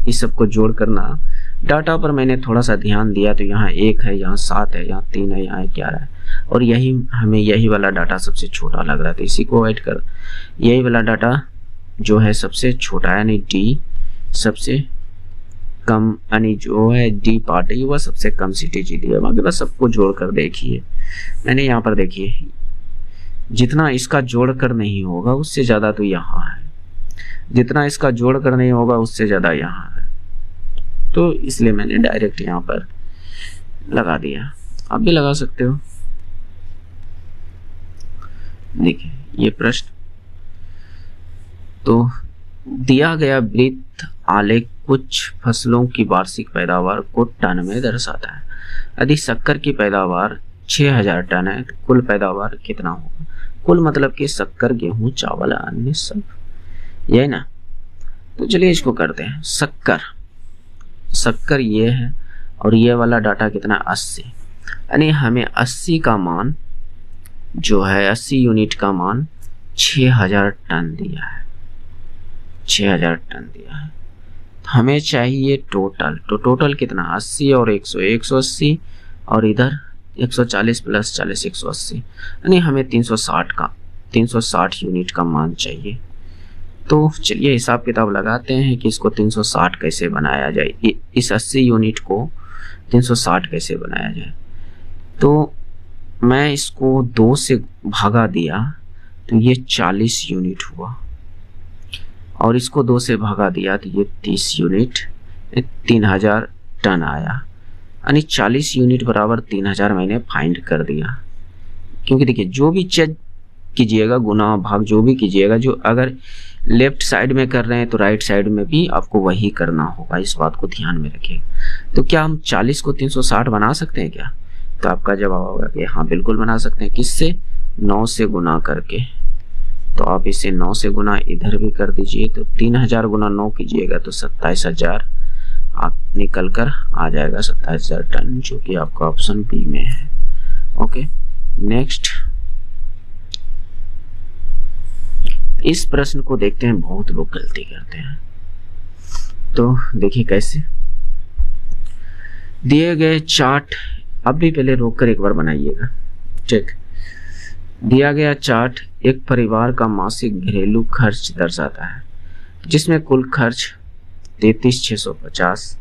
इस सबको जोड़ करना, डाटा पर मैंने थोड़ा सा ध्यान दिया तो यहाँ 1 है, यहाँ 7 है, यहाँ 3 है, यहाँ 11 है, और यही वाला डाटा सबसे छोटा लग रहा था, इसी को ऐड कर। यही वाला डाटा जो है सबसे छोटा, यानी D सबसे कम, यानी जो है D पार्टी वह सबसे कम सीटें जीती है। बाकी बस सबको जोड़कर देखिए, मैंने यहाँ पर देखिए जितना इसका जोड़कर नहीं होगा उससे ज़्यादा तो यहाँ है, जितना इसका जोड़कर नहीं होगा उससे ज़्यादा यहाँ है, तो इसलिए मैंने डायरेक्ट यहाँ पर लगा दिया। आप भी लगा सकते हो। देखिए ये प्रश्न, तो दिया गया वृत्त आलेख कुछ फसलों की वार्षिक पैदावार को टन में दर्शाता है। यदि शक्कर की पैदावार 6000 टन है तो कुल पैदावार कितना होगा? कुल मतलब कि शक्कर, गेहूं, चावल, अन्य सब, यही ना। तो चलिए इसको करते हैं। शक्कर ये है और ये वाला डाटा कितना 80, यानी हमें 80 का मान जो है 80 यूनिट का मान 6000 टन दिया है, 6000 टन दिया है। हमें चाहिए टोटल, तो टोटल कितना 80 और 100, 180 और इधर 140 + 40 180, यानी हमें 360 यूनिट का मान चाहिए। तो चलिए हिसाब किताब लगाते हैं कि इसको 360 कैसे बनाया जाए, इस 80 यूनिट को 360 कैसे बनाया जाए। तो मैं इसको 2 से भागा दिया तो ये 40 यूनिट हुआ, और इसको 2 से भागा दिया तो ये 30 यूनिट, 3000 टन आया, यानी 40 यूनिट बराबर 3000 मैंने फाइंड कर दिया। क्योंकि देखिए जो भी चेक कीजिएगा, गुना भाग जो भी कीजिएगा, जो अगर लेफ्ट साइड में कर रहे हैं तो राइट साइड में भी आपको वही करना होगा, इस बात को ध्यान में रखिए। तो क्या हम 40 को 360 बना सकते हैं क्या? तो आपका जवाब होगा कि हाँ बिल्कुल बना सकते हैं। किससे? 9 से गुना करके। तो आप इसे 9 से गुना इधर भी कर दीजिए, तो 3000 × 9 कीजिएगा तो 27000 आप निकल कर आ जाएगा, 27000 टन, जो कि आपका ऑप्शन बी में है। ओके नेक्स्ट, इस प्रश्न को देखते हैं, बहुत लोग गलती करते हैं। तो देखिए कैसे दिए गए चार्ट, अब भी पहले रोककर एक बार बनाइएगा। ठीक, दिया गया चार्ट एक परिवार का मासिक घरेलू खर्च दर्शाता है जिसमें कुल खर्च 33,650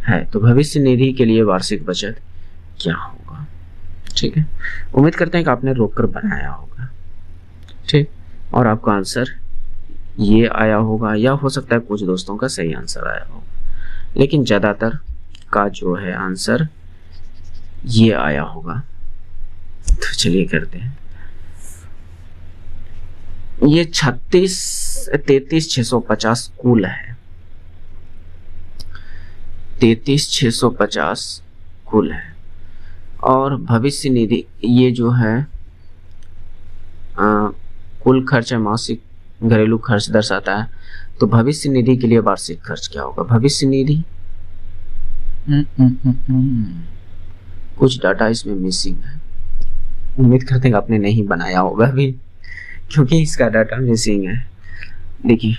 है। तो भविष्य निधि के लिए वार्षिक बचत क्या होगा? ठीक है, उम्मीद करते हैं कि आपने रोककर बनाया होगा। ठीक, और आपका आंसर ये आया होगा, या हो सकता है कुछ दोस्तों का सही आंसर आया होगा, लेकिन ज्यादातर का जो है आंसर ये आया होगा। तो चलिए करते हैं। ये 33,650 कुल है, 33,650 कुल है। और भविष्य निधि ये जो है कुल खर्च है, मासिक घरेलू खर्च दर्शाता है। तो भविष्य निधि के लिए वार्षिक खर्च क्या होगा? भविष्य निधि कुछ डाटा इसमें मिसिंग है, उम्मीद करते हैं कि आपने नहीं बनाया होगा अभी, क्योंकि इसका डाटा मिसिंग है। देखिए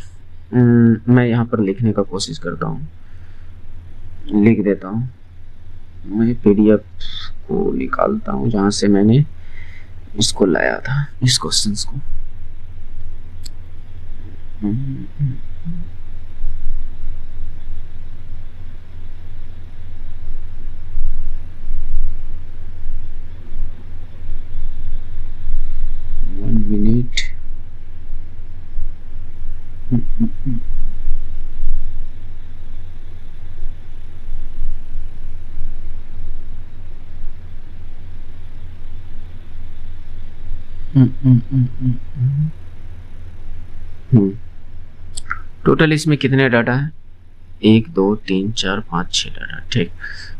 मैं यहाँ पर लिखने का कोशिश करता हूँ, लिख देता हूँ। मैं पीडीएफ को निकालता हूँ जहाँ से मैंने इसको लाया था, इस क्वेश्चंस को। मिनट। टोटल इसमें कितने डाटा है? 1 2 3 4 5 6 डाटा। ठीक,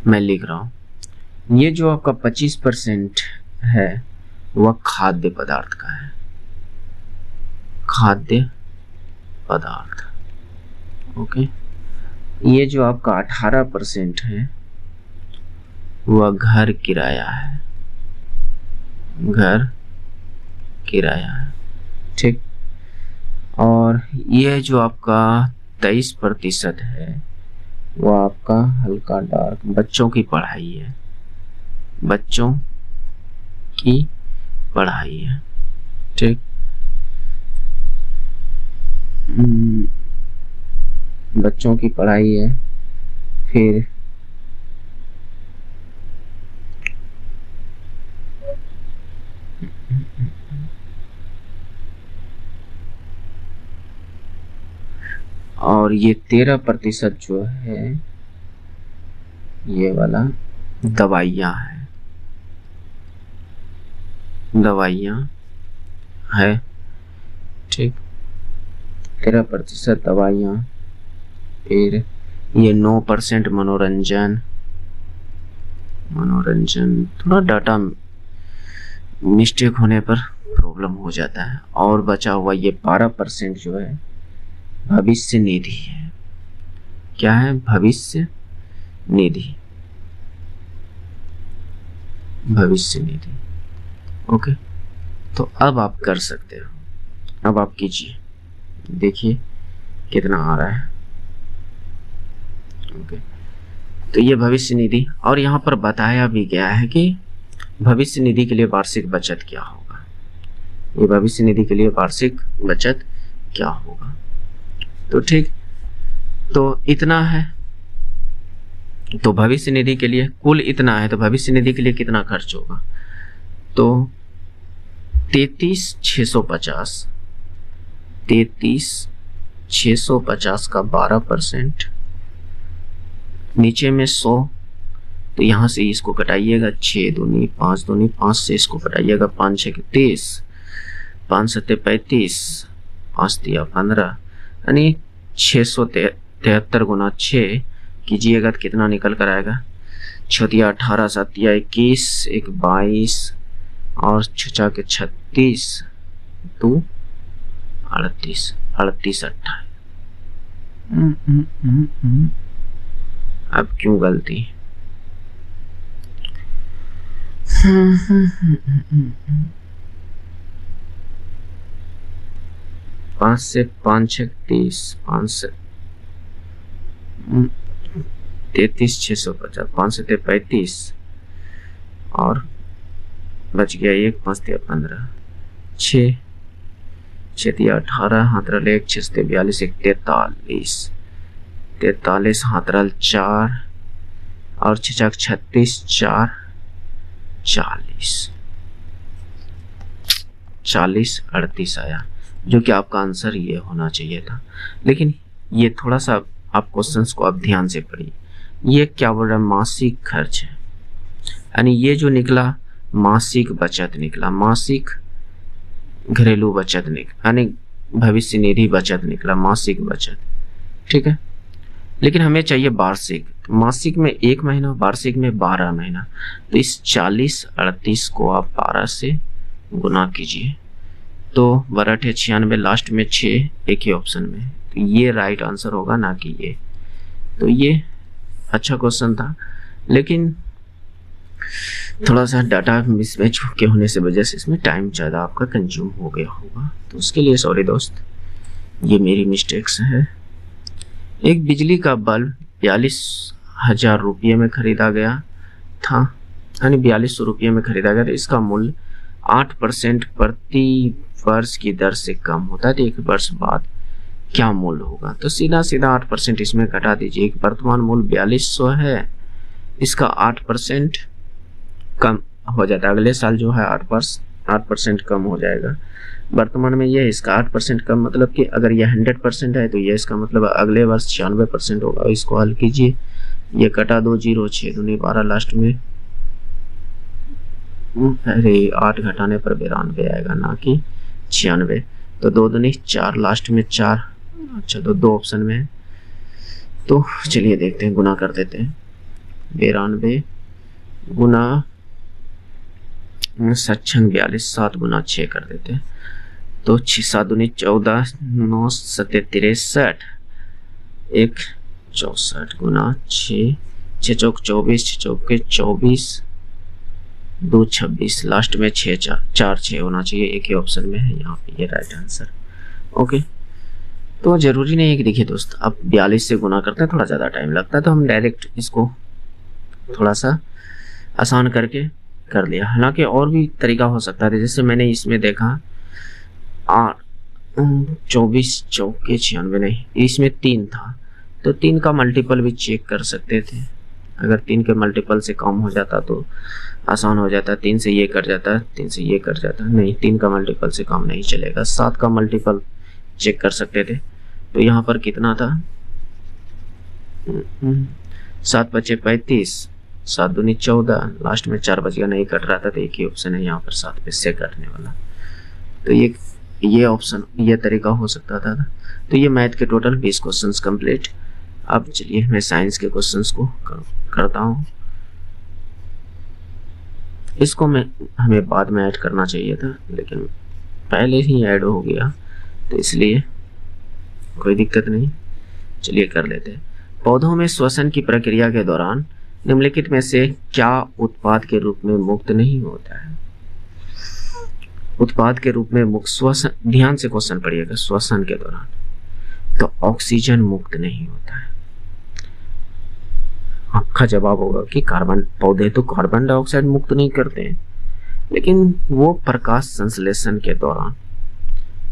मैं लिख रहा हूं। ये जो आपका 25% है वह खाद्य पदार्थ का है, खाद्य पदार्थ। ओके, ये जो आपका 18% है वह घर किराया है, घर किराया है। ठीक, और यह जो आपका 23% है वह आपका हल्का डार्क बच्चों की पढ़ाई है, बच्चों की पढ़ाई है। ठीक, बच्चों की पढ़ाई है। फिर और ये 13% जो है ये वाला दवाइयाँ है, दवाइयाँ है। ठीक, 13% दवाइयाँ। फिर ये 9% मनोरंजन, मनोरंजन थोड़ा डाटा मिस्टेक होने पर प्रॉब्लम हो जाता है। और बचा हुआ ये 12% जो है भविष्य निधि है। क्या है? भविष्य निधि, भविष्य निधि। ओके, तो अब आप कर सकते हो, अब आप कीजिए, देखिए कितना आ रहा है। ओके, तो ये भविष्य निधि, और यहाँ पर बताया भी गया है कि भविष्य निधि के लिए वार्षिक बचत क्या होगा। ये भविष्य निधि के लिए वार्षिक बचत क्या होगा। तो ठीक, तो इतना है। तो भविष्य निधि के लिए कुल इतना है, तो भविष्य निधि के लिए कितना खर्च होगा? तो 33,650, 33,650 का 12%, नीचे में 100, तो यहां से इसको कटाइएगा, 6 दूनी 5 दूनी 5 से इसको कटाइएगा, 5 6 30, 5 7 35, 5 दिया 15, यानी 673 गुना 6 कीजिएगा तो कितना निकल कर आएगा? 6 दिया 18, 7 दिया 21, 1 22 और 6 के 36, 2 38, 38 28। अब क्यों गलती? 5 से 5 6 30, 5 से 33 650, 5 से 35 और बच गया 1, 5 दिया 15, 6 6 दिया 18, हाथ रल 1, 6 से 42, 1 43, 43 हाथ रल 4 और 6 36, 4 40, 40 38 आया, जो कि आपका आंसर ये होना चाहिए था। लेकिन ये थोड़ा सा आप क्वेश्चंस को अब ध्यान से पढ़िए। ये क्या बोल रहा है, मासिक खर्च है, यानी ये जो निकला मासिक बचत निकला, मासिक घरेलू बचत निकला, यानी भविष्य निधि बचत निकला, मासिक बचत, ठीक है। लेकिन हमें चाहिए वार्षिक, मासिक में 1 महीना, वार्षिक में 12 महीना। तो इस 40 38 को आप 12 से गुना कीजिए तो 12 96, लास्ट में 6 एक ही ऑप्शन में, तो ये राइट आंसर होगा, ना कि ये। तो ये अच्छा क्वेश्चन था, लेकिन थोड़ा सा डाटा मिसमैच के होने से वजह से इसमें टाइम ज़्यादा आपका कंज्यूम हो गया होगा, तो उसके लिए सॉरी दोस्त, ये मेरी मिस्टेक्स है। एक बिजली का बल्ब 42,000 रुपये में खरीदा गया था, यानी 4200 रुपये में खरीदा गया था। इसका मूल्य 8% प्रति वर्ष की दर से कम होता है, तो 1 वर्ष बाद क्या मूल्य होगा? तो सीधा सीधा 8% इसमें घटा दीजिए। एक वर्तमान मूल्य 4200 है, इसका 8% कम हो जाता है, अगले साल जो है 8% कम हो जाएगा। वर्तमान में ये इसका 8% कम, मतलब कि अगर ये 100% है तो ये इसका मतलब अगले वर्ष 96% होगा। इसको हल कीजिए, ये कटा दो 0, 6 दूनी 12, लास्ट में अरे 8 घटाने पर 92 आएगा, ना कि 96। तो 2 दूनी 4, लास्ट में 4। अच्छा, तो 2 ऑप्शन में है, तो चलिए देखते हैं, गुना कर देते हैं। 92 गुना 42, 7 गुना 6 कर देते हैं, तो 6 7 दूनी 14, 9 7 63, 1 64 गुना 6, 6 चौक 24, 6 चौक 24, 2 26, लास्ट में 6 4 6 होना चाहिए, एक ही ऑप्शन में है यहाँ पे, ये राइट आंसर। ओके, तो जरूरी नहीं है कि देखिए दोस्त अब 42 से गुना करते हैं, थोड़ा ज़्यादा टाइम लगता है, तो हम डायरेक्ट इसको थोड़ा सा आसान करके कर लिया। हालांकि और भी तरीका हो सकता है, जैसे मैंने इसमें देखा 24 चौके 96 नहीं, इसमें 3 था, तो 3 का मल्टीपल भी चेक कर सकते थे। अगर 3 के मल्टीपल से कम हो जाता तो आसान हो जाता, 3 से ये कट जाता, 3 से ये कट जाता, नहीं 3 का मल्टीपल से कम नहीं चलेगा। 7 का मल्टीपल चेक कर सकते थे, तो यहाँ पर कितना था, 7 बचे 35, 7 दूनी 14, लास्ट में 4 बच गया, नहीं कट रहा था, तो एक ही ऑप्शन है यहाँ पर 7 पे से कटने वाला। तो ये ऑप्शन, ये तरीका हो सकता था। तो ये मैथ के टोटल 20 क्वेश्चंस कंप्लीट। अब चलिए मैं साइंस के क्वेश्चंस को करता हूँ। इसको हमें बाद में ऐड करना चाहिए था, लेकिन पहले ही ऐड हो गया, तो इसलिए कोई दिक्कत नहीं, चलिए कर लेते हैं। पौधों में श्वसन की प्रक्रिया के दौरान निम्नलिखित में से क्या उत्पाद के रूप में मुक्त नहीं होता है? उत्पाद के रूप में मुक्त, श्वसन, ध्यान से क्वेश्चन पढ़िएगा, श्वसन के दौरान तो ऑक्सीजन मुक्त नहीं होता है। आपका जवाब होगा कि कार्बन, पौधे तो कार्बन डाइऑक्साइड मुक्त नहीं करते हैं, लेकिन वो प्रकाश संश्लेषण के दौरान,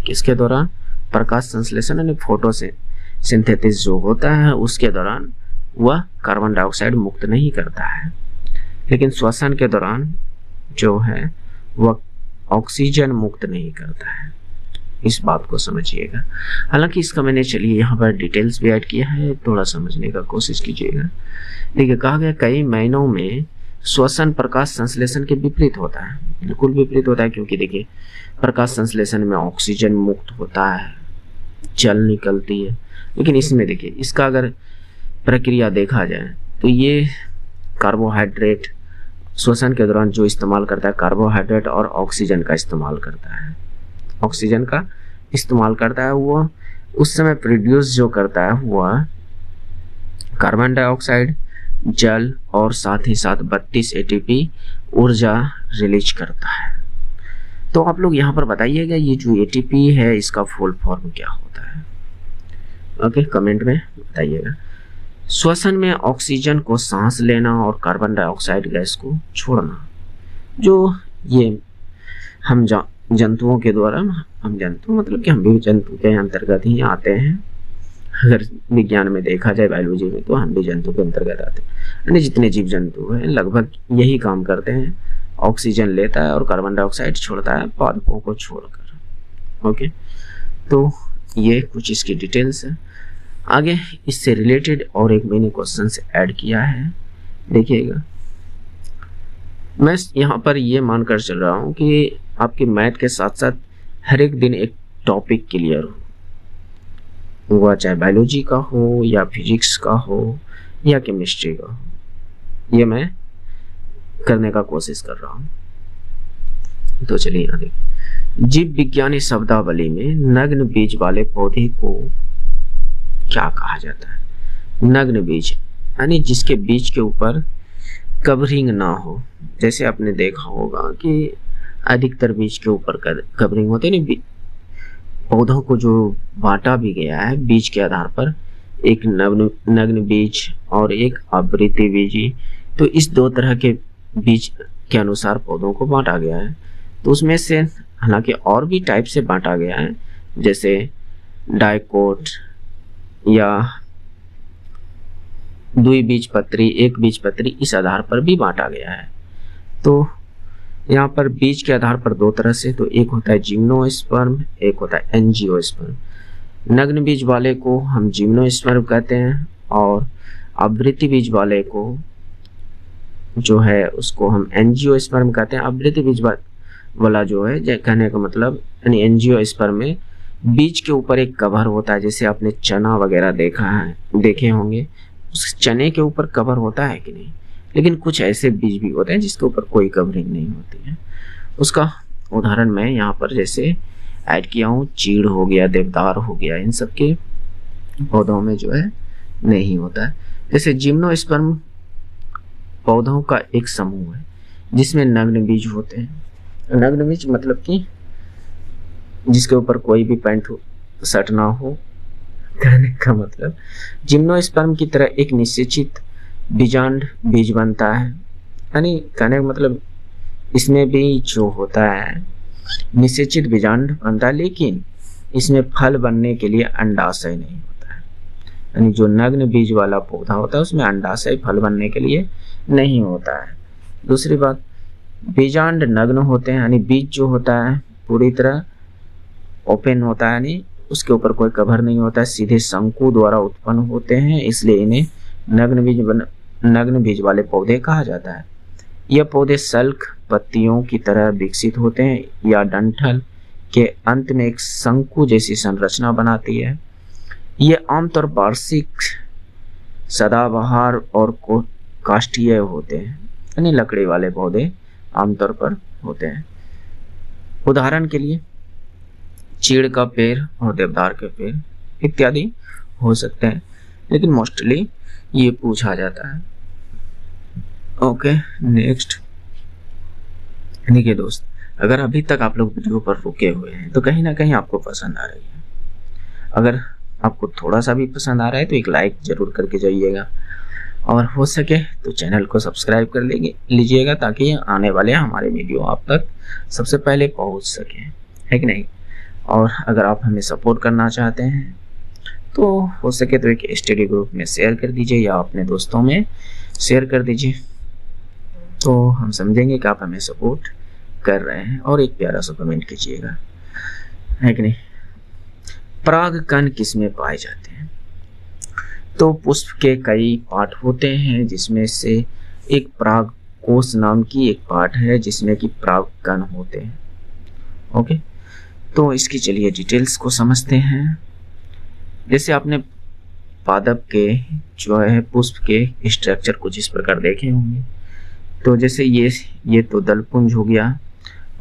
किसके दौरान? प्रकाश संश्लेषण यानी फोटो से सिंथेसिस जो होता है उसके दौरान वह कार्बन डाइऑक्साइड मुक्त नहीं करता है, लेकिन श्वसन के दौरान जो है वह ऑक्सीजन मुक्त नहीं करता है। इस बात को समझिएगा। हालांकि इसका मैंने चलिए यहाँ पर डिटेल्स भी ऐड किया है, थोड़ा समझने का कोशिश कीजिएगा। देखिए कहा गया कई महीनों में श्वसन प्रकाश संश्लेषण के विपरीत होता है, बिल्कुल विपरीत होता है, क्योंकि देखिए प्रकाश संश्लेषण में ऑक्सीजन मुक्त होता है, जल निकलती है, लेकिन इसमें देखिए इसका अगर प्रक्रिया देखा जाए तो ये कार्बोहाइड्रेट श्वसन के दौरान जो इस्तेमाल करता है, कार्बोहाइड्रेट और ऑक्सीजन का इस्तेमाल करता है, ऑक्सीजन का इस्तेमाल करता है। वो उस समय प्रोड्यूस जो करता है वह कार्बन डाइऑक्साइड, जल और साथ ही साथ 32 एटीपी ऊर्जा रिलीज करता है। तो आप लोग यहाँ पर बताइएगा ये जो एटीपी है इसका फुल फॉर्म क्या होता है। ओके, कमेंट में बताइएगा। श्वसन में ऑक्सीजन को सांस लेना और कार्बन डाइऑक्साइड गैस को छोड़ना, जो ये हम जंतुओं के द्वारा, हम जंतु मतलब कि हम भी जंतु के अंतर्गत ही आते हैं। अगर विज्ञान में देखा जाए, बायोलॉजी में, तो हम भी जंतु के अंतर्गत आते हैं। यानी जितने जीव जंतु हैं लगभग यही काम करते हैं, ऑक्सीजन लेता है और कार्बन डाइऑक्साइड छोड़ता है पादपों को छोड़कर। ओके, तो ये कुछ इसकी डिटेल्स है। आगे इससे रिलेटेड और एक मैंने क्वेश्चन से ऐड किया है, देखिएगा। मैं यहाँ पर ये मानकर चल रहा हूँ कि आपके मैथ के साथ साथ हर एक दिन एक टॉपिक क्लियर हो, वह चाहे बायोलॉजी का हो या फिजिक्स का हो या केमिस्ट्री का हो, ये मैं करने का कोशिश कर रहा हूँ। तो चलिए यहाँ देखिए, जीव विज्ञानी शब्दावली में नग्न बीज वाले पौधे को क्या कहा जाता है? नग्न बीज यानी जिसके बीज के ऊपर कवरिंग ना हो। जैसे आपने देखा होगा कि अधिकतर बीज के ऊपर कवरिंग होते नहीं, पौधों को जो बांटा भी गया है बीज के आधार पर, एक नग्न बीज और एक आवृत्ति बीज, तो इस दो तरह के बीज के अनुसार पौधों को बांटा गया है। तो उसमें से हालांकि और भी टाइप से बांटा गया है, जैसे डाइकोट या द्विबीजपत्री, एक बीजपत्री, इस आधार पर भी बांटा गया है। तो यहाँ पर बीज के आधार पर दो तरह से, तो एक होता है जिम्नोस्पर्म, एक होता है एंजियोस्पर्म। नग्न बीज वाले को हम जिम्नोस्पर्म कहते हैं और आवृत्ति बीज वाले को जो है उसको हम एंजियोस्पर्म कहते हैं। आवृत्ति बीज वाला जो है, कहने का मतलब यानी एंजियोस्पर्म में बीज के ऊपर एक कवर होता है, जैसे आपने चना वगैरह देखे होंगे, उस चने के ऊपर कवर होता है कि नहीं। लेकिन कुछ ऐसे बीज भी होते हैं जिसके ऊपर कोई कवरिंग नहीं होती है। उसका उदाहरण मैं यहाँ पर जैसे ऐड किया हूँ, चीड़ हो गया, देवदार हो गया, इन सब के पौधों में जो है नहीं होता है। जैसे जिम्नोस्पर्म पौधों का एक समूह है जिसमें नग्न बीज होते हैं। नग्न बीज मतलब कि जिसके ऊपर कोई भी पैंट शर्ट ना हो, कहने का मतलब जिम्नोस्पर्म की तरह एक निश्चित बीजांड बीज बनता है। यानी कहने का मतलब इसमें भी जो होता है निश्चित बीजांड बनता है, लेकिन इसमें फल बनने के लिए अंडाशय नहीं होता है। यानी जो नग्न बीज वाला पौधा होता है उसमें अंडाशय फल बनने के लिए नहीं होता है। दूसरी बात, बीजांड नग्न होते हैं, यानी बीज जो होता है पूरी तरह ओपन होता है, यानी उसके ऊपर कोई कवर नहीं होता है, सीधे शंकु द्वारा उत्पन्न होते हैं, इसलिए इन्हें नग्न बीज वाले पौधे कहा जाता है। यह पौधे सल्क पत्तियों की तरह विकसित होते हैं या डंठल के अंत में एक शंकु जैसी संरचना बनाती है। ये आमतौर वार्षिक, सदाबहार और काष्ठीय होते हैं, यानी लकड़ी वाले पौधे आमतौर पर होते हैं। उदाहरण के लिए चीड़ का पेड़ और देवदार के पेड़ इत्यादि हो सकते हैं, लेकिन मोस्टली ये पूछा जाता है। Okay, next. देखिए दोस्त, अगर अभी तक आप लोग वीडियो पर रुके हुए हैं तो कहीं ना कहीं आपको पसंद आ रही है। अगर आपको थोड़ा सा भी पसंद आ रहा है तो एक लाइक जरूर करके जाइएगा, और हो सके तो चैनल को सब्सक्राइब कर लीजिएगा ताकि आने वाले हमारे वीडियो आप तक सबसे पहले पहुंच सके, है कि नहीं। और अगर आप हमें सपोर्ट करना चाहते हैं तो हो सके तो एक स्टडी ग्रुप में शेयर कर दीजिए या अपने दोस्तों में शेयर कर दीजिए, तो हम समझेंगे कि आप हमें सपोर्ट कर रहे हैं। और एक प्यारा सा कमेंट कीजिएगा, है कि नहीं। परागकण किसमें पाए जाते हैं? तो पुष्प के कई पार्ट होते हैं, जिसमें से एक परागकोश नाम की एक पार्ट है जिसमें कि परागकण होते हैं। ओके, तो इसकी चलिए डिटेल्स को समझते हैं। जैसे आपने पादप के जो है पुष्प के स्ट्रक्चर कुछ इस प्रकार देखे होंगे। तो जैसे ये तो दलपुंज हो गया,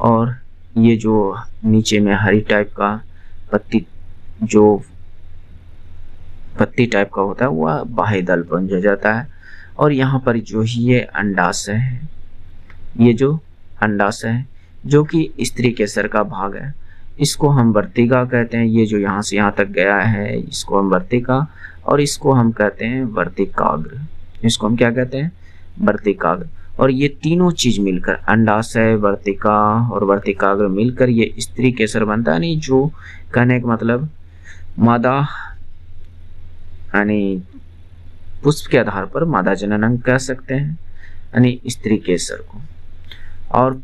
और ये जो नीचे में हरी टाइप का पत्ती टाइप का होता है वह बाह्य दलपुंज हो जाता है। और यहाँ पर जो ये अंडाशय है, ये जो अंडाशय है जो कि स्त्री केसर का भाग है। इसको हम वर्तिका कहते हैं। ये जो यहाँ से यहाँ तक गया है इसको हम वर्तिका, और इसको हम कहते हैं वर्तिकाग्र। इसको हम क्या कहते हैं? वर्तिकाग्र। और ये तीनों चीज मिलकर, अंडाशय, वर्तिका और वर्तिकाग्र मिलकर ये स्त्री केसर बनता है। नहीं, जो कहने का मतलब मादा यानी पुष्प के आधार पर मादा जननांग कह सकते हैं, यानी स्त्री केसर को। और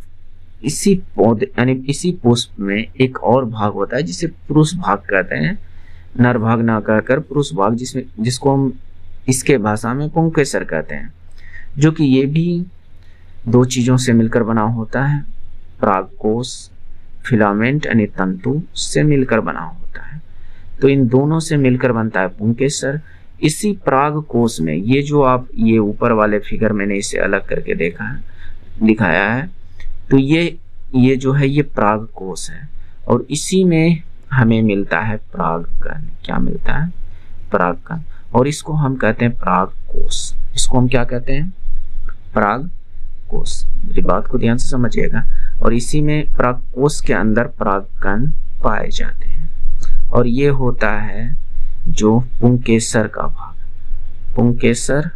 इसी पौधे यानी इसी पुष्प में एक और भाग होता है जिसे पुरुष भाग कहते हैं, नर भाग ना कहकर पुरुष भाग, जिसको हम इसके भाषा में पुंकेसर कहते हैं, जो कि ये भी दो चीजों से मिलकर बना होता है। परागकोश, फिलामेंट यानी तंतु से मिलकर बना होता है। तो इन दोनों से मिलकर बनता है पुंकेसर। इसी परागकोश में ये जो आप ये ऊपर वाले फिगर मैंने इसे अलग करके दिखाया है, तो ये जो है ये परागकोश है, और इसी में हमें मिलता है परागकण। क्या मिलता है? परागकण। और इसको हम कहते हैं परागकोश। इसको हम क्या कहते हैं? परागकोश। मेरी बात को ध्यान से समझिएगा। और इसी में परागकोश के अंदर परागकण पाए जाते हैं, और ये होता है जो पुंकेसर का भाग, पुंकेसर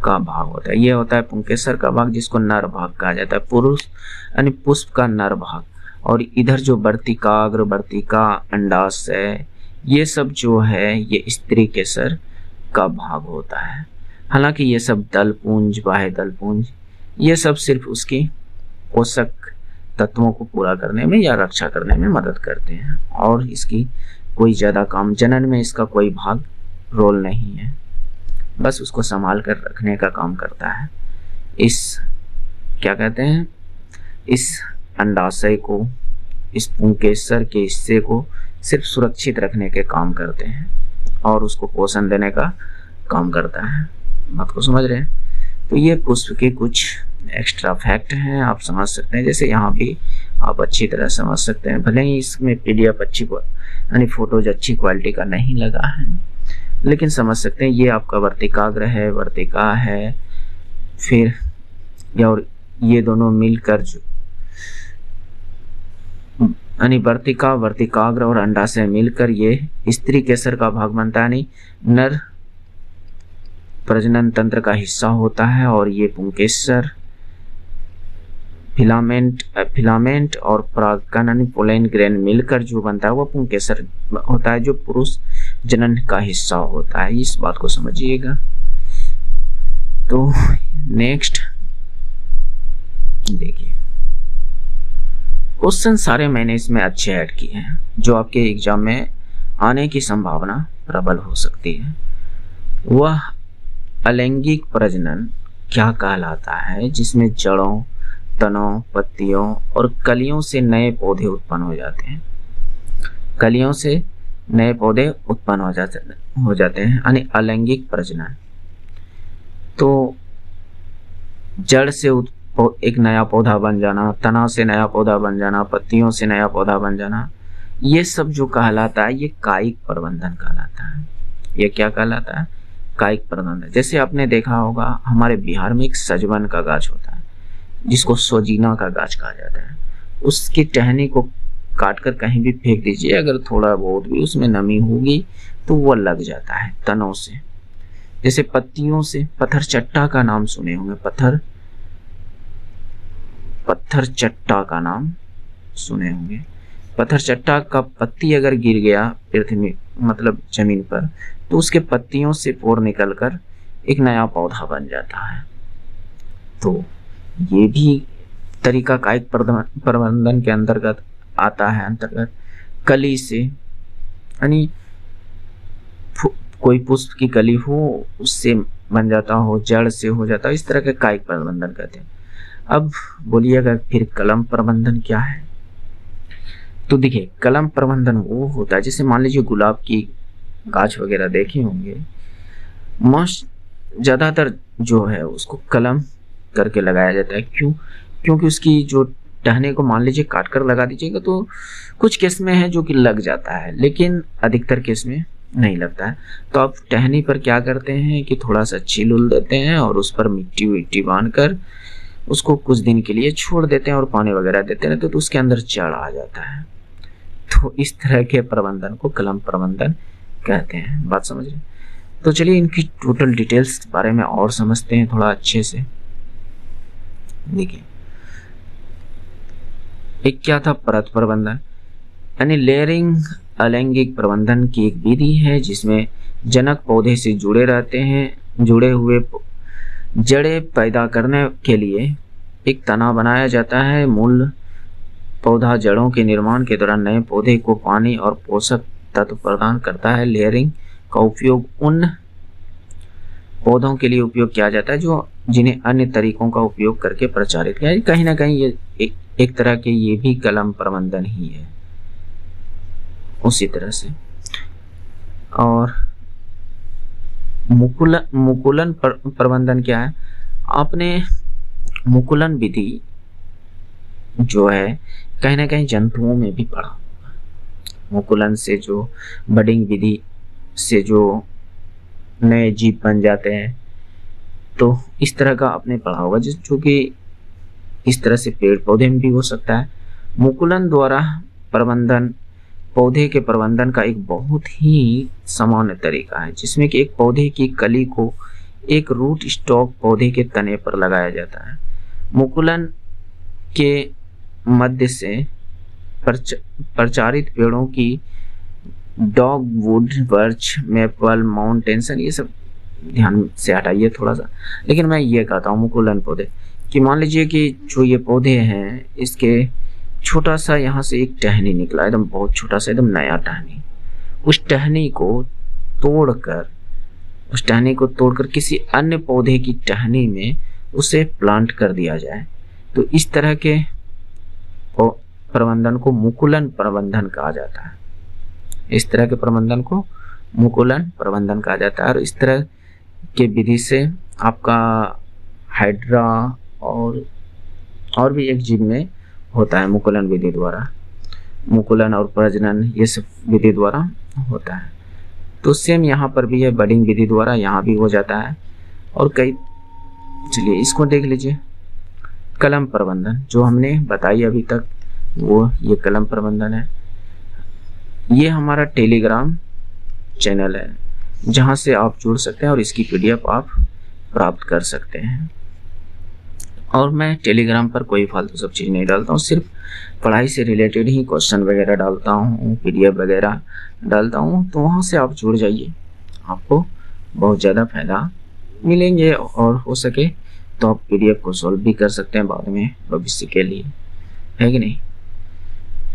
का भाग होता है। ये होता है पुंकेसर का भाग, जिसको नर भाग कहा जाता है, पुरुष यानी पुष्प का नर भाग। और इधर जो वर्तिकाग्र, वर्तिका, अंडाशय, ये सब जो है ये स्त्री केसर का भाग होता है। हालांकि ये सब दलपुंज, बाह्य दलपुंज, ये सब सिर्फ उसकी पोषक तत्वों को पूरा करने में या रक्षा करने में मदद करते हैं, और इसकी कोई ज्यादा काम, जनन में इसका कोई भाग रोल नहीं है, बस उसको संभाल कर रखने का काम करता है। इस क्या कहते हैं, इस अंडाशय को, इस पुंकेसर के हिस्से को सिर्फ सुरक्षित रखने के काम करते हैं, और उसको पोषण देने का काम करता है। बात को समझ रहे हैं? तो ये पुष्प के कुछ एक्स्ट्रा फैक्ट हैं, आप समझ सकते हैं। जैसे यहाँ भी आप अच्छी तरह समझ सकते हैं, भले ही इसमें PDF अच्छी यानी फोटोज अच्छी क्वालिटी का नहीं लगा है, लेकिन समझ सकते हैं। ये आपका वर्तिकाग्र है, वर्तिका है, फिर और ये दोनों मिलकर जो यानी वर्तिका, वर्तिकाग्र और अंडाशय मिलकर ये स्त्री केसर का भाग बनता है। नहीं, नर प्रजनन तंत्र का हिस्सा होता है, और ये पुंकेसर, फिलामेंट और परागकण यानी पोलन ग्रेन मिलकर जो बनता है वो पुंकेसर होता है, जो पुरुष जनन का हिस्सा होता है। इस बात को समझिएगा। तो नेक्स्ट देखिए, क्वेश्चन सारे मैंने इसमें अच्छे ऐड किए हैं, जो आपके एग्जाम में आने की संभावना प्रबल हो सकती है। वह अलैंगिक प्रजनन क्या कहलाता है, जिसमें जड़ों, तनों, पत्तियों और कलियों से नए पौधे उत्पन्न हो जाते हैं। कलियों से नए पौधे उत्पन्न हो जाते हैं, यानी अलैंगिक प्रजनन। तो जड़ से एक नया पौधा बन जाना, तना से नया पौधा बन जाना, पत्तियों से नया पौधा बन जाना, ये सब जो कहलाता है ये कायिक प्रबंधन कहलाता है। ये क्या कहलाता है? कायिक प्रबंधन। जैसे आपने देखा होगा हमारे बिहार में एक सजवन का गाछ होता है, जिसको सोजीना का गाछ कहा जाता है। उसकी टहनी को काटकर कहीं भी फेंक दीजिए, अगर थोड़ा बहुत भी उसमें नमी होगी तो वो लग जाता है तनों से। जैसे पत्तियों से, पत्थर चट्टा का नाम सुने होंगे, पत्थर चट्टा का नाम सुने होंगे। पत्थर चट्टा का पत्ती अगर गिर गया पृथ्वी मतलब जमीन पर, तो उसके पत्तियों से पोर निकलकर एक नया पौधा बन जाता है। तो ये भी तरीका कायिक प्रबंधन के अंतर्गत आता है। अंतर्गत कली से, यानी कोई पुष्प की कली हो उससे बन जाता हो, जड़ से हो जाता हो, इस तरह के कायिक प्रबंधन कहते हैं। अब बोलिएगा फिर कलम प्रबंधन क्या है? तो देखिए, कलम प्रबंधन वो होता है, जैसे मान लीजिए गुलाब की गाछ वगैरह देखे होंगे, ज्यादातर जो है उसको कलम करके लगाया जाता है। क्यों? क्योंकि उसकी जो टहने को मान लीजिए काट कर लगा दीजिएगा तो कुछ केस में है जो कि लग जाता है, लेकिन अधिकतर केस में नहीं लगता है। तो आप टहनी पर क्या करते हैं कि थोड़ा सा छिल उल देते हैं और उस पर मिट्टी विट्टी बांध कर उसको कुछ दिन के लिए छोड़ देते हैं और पानी वगैरह देते रहते तो उसके अंदर जड़ आ जाता है। तो इस तरह के प्रबंधन को कलम प्रबंधन कहते हैं। बात समझ रहे? तो चलिए इनकी टोटल डिटेल्स के बारे में और समझते हैं थोड़ा अच्छे से। देखिए, एक क्या था, परत प्रबंधन यानी लेयरिंग अलैंगिक प्रबंधन की एक विधि है जिसमें जनक पौधे से जुड़े रहते हैं। जुड़े हुए जड़ें पैदा करने के लिए एक तना बनाया जाता है। मूल पौधा जड़ों के निर्माण के दौरान नए पौधे को पानी और पोषक तत्व प्रदान करता है। लेयरिंग का उपयोग उन पौधों के लिए उपयोग किया जाता है जो जिन्हें अन्य तरीकों का उपयोग करके प्रचारित किया। कहीं ना कहीं ये एक तरह के ये भी कलम प्रबंधन ही है उसी तरह से। और मुकुलन प्रबंधन क्या है? आपने मुकुलन विधि जो है कहीं ना कहीं जंतुओं में भी पढ़ा होगा। मुकुलन से जो बडिंग विधि से जो नए जीव बन जाते हैं, तो इस तरह का आपने पढ़ा होगा, जो कि इस तरह से पेड़ पौधे में भी हो सकता है। मुकुलन द्वारा प्रबंधन पौधे के प्रबंधन का एक बहुत ही सामान्य तरीका है जिसमें कि एक पौधे की कली को एक रूट स्टॉक पौधे के तने पर लगाया जाता है। मुकुलन के मध्य से प्रचारित पेड़ों की डॉगवुड, बर्च, मेपल, माउंटेन्सन, ये सब ध्यान से हटाइए थोड़ा सा। लेकिन मैं ये कहता हूँ मुकुलन पौधे कि मान लीजिए कि जो ये पौधे हैं इसके छोटा सा यहाँ से एक टहनी निकला, एकदम बहुत छोटा सा, एकदम नया टहनी। उस टहनी को तोड़कर किसी अन्य पौधे की टहनी में उसे प्लांट कर दिया जाए, तो इस तरह के प्रबंधन को मुकुलन प्रबंधन कहा जाता है। इस तरह के प्रबंधन को मुकुलन प्रबंधन कहा जाता है। और इस तरह के विधि से आपका हाइड्रा और भी एक जीव में होता है मुकुलन विधि द्वारा। मुकुलन और प्रजनन ये सब विधि द्वारा होता है। तो सेम यहाँ पर भी है, बडिंग विधि द्वारा यहाँ भी हो जाता है। और कई, चलिए इसको देख लीजिए, कलम प्रबंधन जो हमने बताई अभी तक, वो ये कलम प्रबंधन है। ये हमारा टेलीग्राम चैनल है जहाँ से आप जुड़ सकते हैं और इसकी PDF आप प्राप्त कर सकते हैं। और मैं टेलीग्राम पर कोई फालतू सब चीज़ नहीं डालता हूँ, सिर्फ पढ़ाई से रिलेटेड ही क्वेश्चन वगैरह डालता हूँ, PDF वगैरह डालता हूँ। तो वहाँ से आप जुड़ जाइए, आपको बहुत ज़्यादा फायदा मिलेंगे। और हो सके तो आप PDF को सॉल्व भी कर सकते हैं बाद में भविष्य के लिए, है कि नहीं।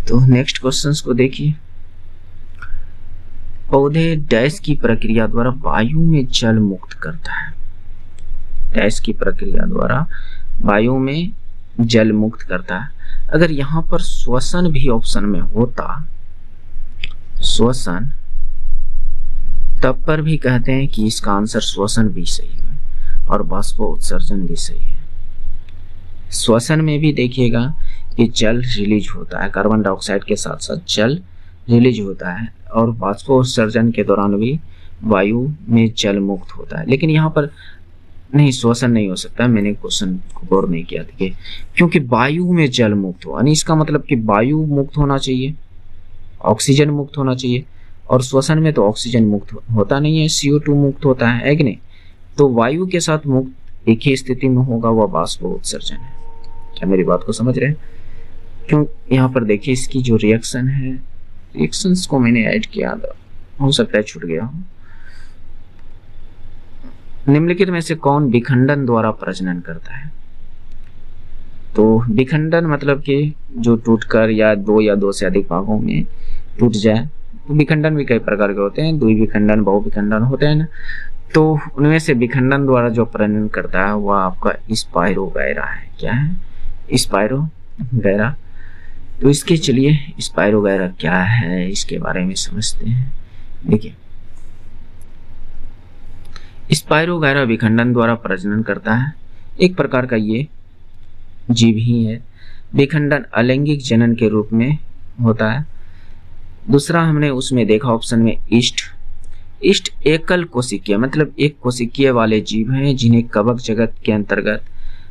तो नेक्स्ट क्वेश्चंस को देखिए। पौधे डैश की प्रक्रिया द्वारा वायु में जल मुक्त करता है। डैश की प्रक्रिया द्वारा वायु में जल मुक्त करता है। अगर यहाँ पर श्वसन भी ऑप्शन में होता, श्वसन, तब पर भी कहते हैं कि इसका आंसर श्वसन भी सही है और बाष्पोत्सर्जन भी सही है। श्वसन में भी देखिएगा कि जल रिलीज होता है, कार्बन डाइऑक्साइड के साथ साथ जल रिलीज होता है। और बाष्पोत्सर्जन के दौरान भी वायु में जल मुक्त होता है। लेकिन यहाँ पर नहीं, श्वसन नहीं हो सकता। मैंने क्वेश्चन को गौर नहीं किया था क्योंकि वायु में जल मुक्त हो, यानी इसका मतलब कि वायु मुक्त होना चाहिए, ऑक्सीजन मुक्त होना चाहिए। और श्वसन में तो ऑक्सीजन मुक्त होता नहीं है, CO2 मुक्त होता है कि नहीं। तो वायु के साथ मुक्त एक ही स्थिति में होगा, वह बाष्पोत्सर्जन है। क्या मेरी बात को समझ रहे हैं? क्यों, यहाँ पर देखिए इसकी जो रिएक्शन है, रिएक्शंस को मैंने ऐड किया था, हो सकता है छूट गया हो। निम्नलिखित में से कौन विखंडन द्वारा प्रजनन करता है? तो विखंडन मतलब कि जो टूटकर या दो से अधिक भागों में टूट जाए। तो विखंडन भी कई प्रकार के होते हैं, द्विविखंडन, बहुविखंडन होते हैं ना। तो उनमें से विखंडन द्वारा जो प्रजनन करता है वह आपका स्पाइरोगैरा है। क्या है? स्पाइरोगैरा। तो इसके चलिए स्पाइरोगैरा क्या है इसके बारे में समझते हैं। देखिए, स्पाइरोगैरा विखंडन द्वारा प्रजनन करता है। एक प्रकार का ये जीव ही है। विखंडन अलैंगिक जनन के रूप में होता है। दूसरा हमने उसमें देखा ऑप्शन में ईस्ट एकल कोशिकीय, मतलब एक कोशिकीय वाले जीव हैं जिन्हें कवक जगत के अंतर्गत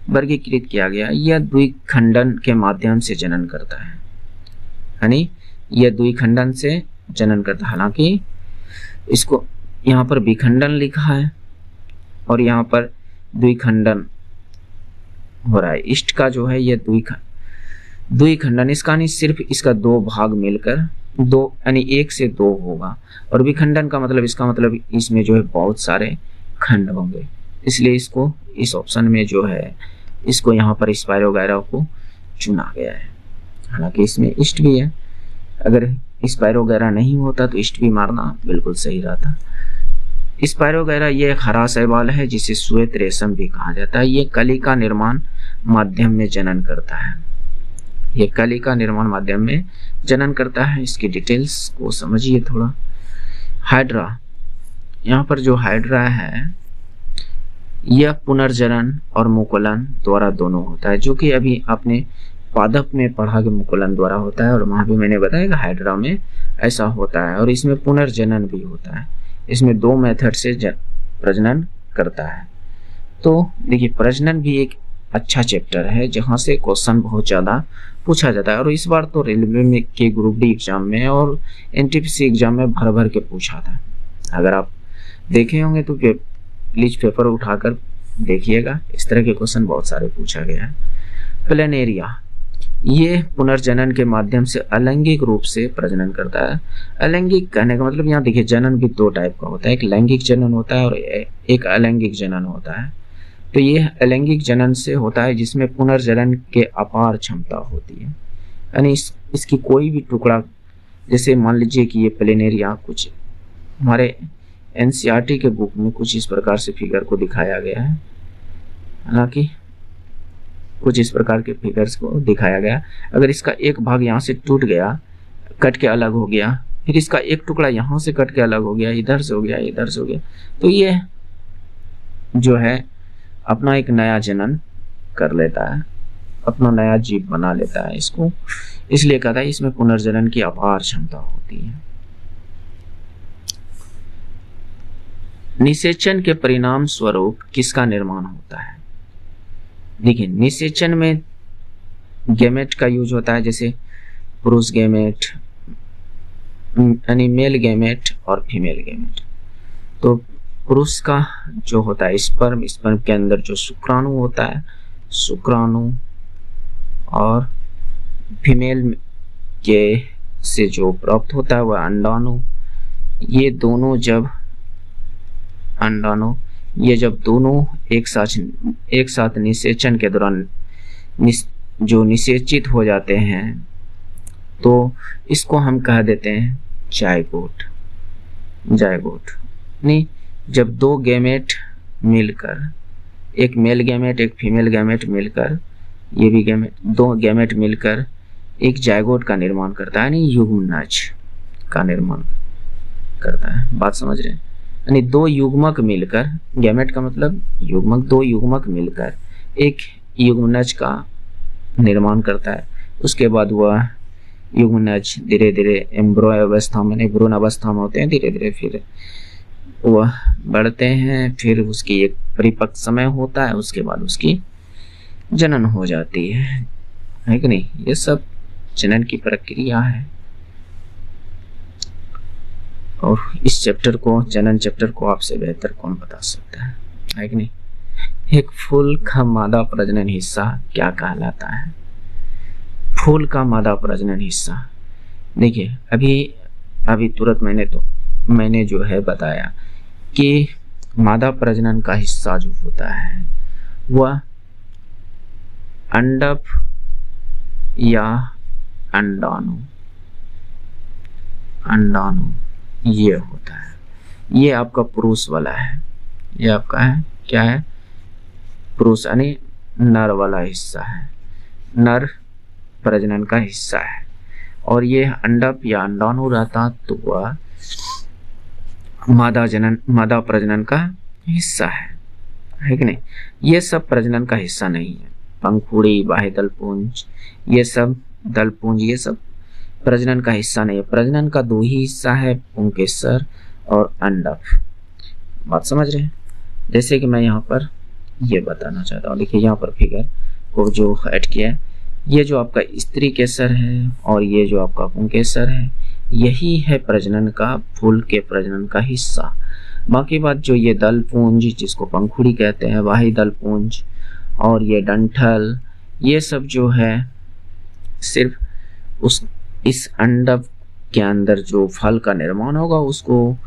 वर्गीकृत किया गया। यह द्विखंडन के माध्यम से जनन करता है, यानी यह द्विखंडन से जनन करता है। हालांकि इसको यहाँ पर विखंडन लिखा है और यहाँ पर द्विखंडन हो रहा है। इष्ट का जो है यह द्विखंडन, इसका नहीं सिर्फ इसका दो भाग मिलकर दो यानी एक से दो होगा, और विखंडन का मतलब इसका मतलब इसमें जो है बहुत सारे खंड होंगे, इसलिए इसको इस ऑप्शन में जो है इसको यहाँ पर स्पाइरोगैरा को चुना गया है। हालांकि इसमें इष्ट भी है, अगर स्पाइरोगैरा नहीं होता तो इष्ट भी मारना बिल्कुल सही रहता। स्पाइरोगैरा ये एक हरा शैवाल है जिसे श्वेत रेशम भी कहा जाता है। ये कलिका निर्माण माध्यम में जनन करता है, ये कलिका निर्माण माध्यम में जनन करता है। इसकी डिटेल्स को समझिए थोड़ा। हाइड्रा, यहाँ पर जो हाइड्रा है यह पुनर्जनन और मुकुलन द्वारा दोनों होता है, जो कि अभी आपने पादप में पढ़ा कि मुकुलन द्वारा होता है, और वहां भी मैंने बताया कि हाइड्रा में ऐसा होता है, और इसमें पुनर्जनन भी होता है। इसमें दो मेथड से प्रजनन करता है। तो देखिए प्रजनन भी एक अच्छा चैप्टर है जहां से क्वेश्चन बहुत ज्यादा पूछा जाता है, और इस बार तो रेलवे में के ग्रुप डी एग्जाम में और एनटीपीसी एग्जाम में भर भर के पूछा था। अगर आप देखे होंगे तो प्लीज पेपर उठाकर देखिएगा, इस तरह के क्वेश्चन बहुत सारे पूछा गया है। प्लेनेरिया, ये पुनर्जनन के माध्यम से अलैंगिक रूप से प्रजनन करता है। अलैंगिक कहने का मतलब यहाँ देखिए जनन भी दो टाइप का होता है, एक लैंगिक जनन होता है और एक अलैंगिक जनन होता है। तो ये अलैंगिक जनन से होता है जिसमें पुनर्जनन के अपार क्षमता होती है, यानी इसकी कोई भी टुकड़ा, जैसे मान लीजिए कि ये प्लेनेरिया, कुछ हमारे एनसीईआरटी के बुक में कुछ इस प्रकार से फिगर को दिखाया गया है, हालांकि कुछ इस प्रकार के फिगर्स को दिखाया गया। अगर इसका एक भाग यहाँ से टूट गया, कट के अलग हो गया, फिर इसका एक टुकड़ा यहाँ से कट के अलग हो गया, इधर से हो गया, इधर से हो गया, तो ये जो है अपना एक नया जनन कर लेता है, अपना नया जीव बना लेता है इसको, इसलिए कहता है इसमें पुनर्जनन की अपार क्षमता होती है। निषेचन के परिणाम स्वरूप किसका निर्माण होता है? देखिए निषेचन में गैमेट का यूज होता है, जैसे पुरुष गैमेट यानी मेल गैमेट और फीमेल गैमेट। तो पुरुष का जो होता है स्पर्म, स्पर्म के अंदर जो शुक्राणु होता है, शुक्राणु, और फीमेल के से जो प्राप्त होता है वह अंडाणु। ये दोनों जब अंडाणु, ये जब दोनों एक साथ निषेचन के दौरान जो निषेचित हो जाते हैं तो इसको हम कह देते हैं जायगोट। जायगोट नहीं, जब दो गैमेट मिलकर, एक मेल गैमेट एक फीमेल गैमेट मिलकर, ये भी गैमेट, दो गैमेट मिलकर एक जायगोट का निर्माण करता है, यानी युग्मनज का निर्माण करता है। बात समझ रहे हैं? यानी दो युग्मक मिलकर, गैमेट का मतलब युग्मक, दो युग्मक मिलकर एक युग्मनज का निर्माण करता है। उसके बाद वह युग्मनज धीरे धीरे एम्ब्रॉय अवस्था में, भ्रूण अवस्था में होते हैं, धीरे धीरे फिर वह बढ़ते हैं, फिर उसकी एक परिपक्व समय होता है, उसके बाद उसकी जनन हो जाती है कि नहीं? ये सब जनन की प्रक्रिया है। और इस चैप्टर को, जनन चैप्टर को आपसे बेहतर कौन बता सकता है कि नहीं? एक फूल का मादा प्रजनन हिस्सा क्या कहलाता है? फूल का मादा प्रजनन हिस्सा, देखिए अभी तुरंत मैंने जो है बताया कि मादा प्रजनन का हिस्सा जो होता है वह अंडप या अंडाणु ये होता है। ये आपका पुरुष वाला है, ये आपका है क्या है? पुरुष यानी नर वाला हिस्सा है, नर प्रजनन का हिस्सा है। और ये अंडप या अंडाणु रहता तो वह मादा प्रजनन का हिस्सा है कि नहीं? ये सब प्रजनन का हिस्सा नहीं है। पंखुड़ी, बाह्य दलपुंज, ये सब दलपुंज, ये सब प्रजनन का हिस्सा नहीं है। प्रजनन का दो ही हिस्सा है, पुंकेसर और अंडप। बात समझ रहे हैं? जैसे कि मैं यहाँ पर ये बताना चाहता हूँ। देखिए यहाँ पर फिगर को जो ऐड किया है, ये जो आपका स्त्री केसर है और ये जो आपका पुंकेसर है, यही है प्रजनन का, फूल के प्रजनन का हिस्सा। बाकी बात जो ये दल पुंज जिसको पंखुड़ी कहते हैं, वाही दल पुंज और ये डंठल, ये सब जो है सिर्फ इस अंडक के अंदर जो फल का निर्माण होगा उसको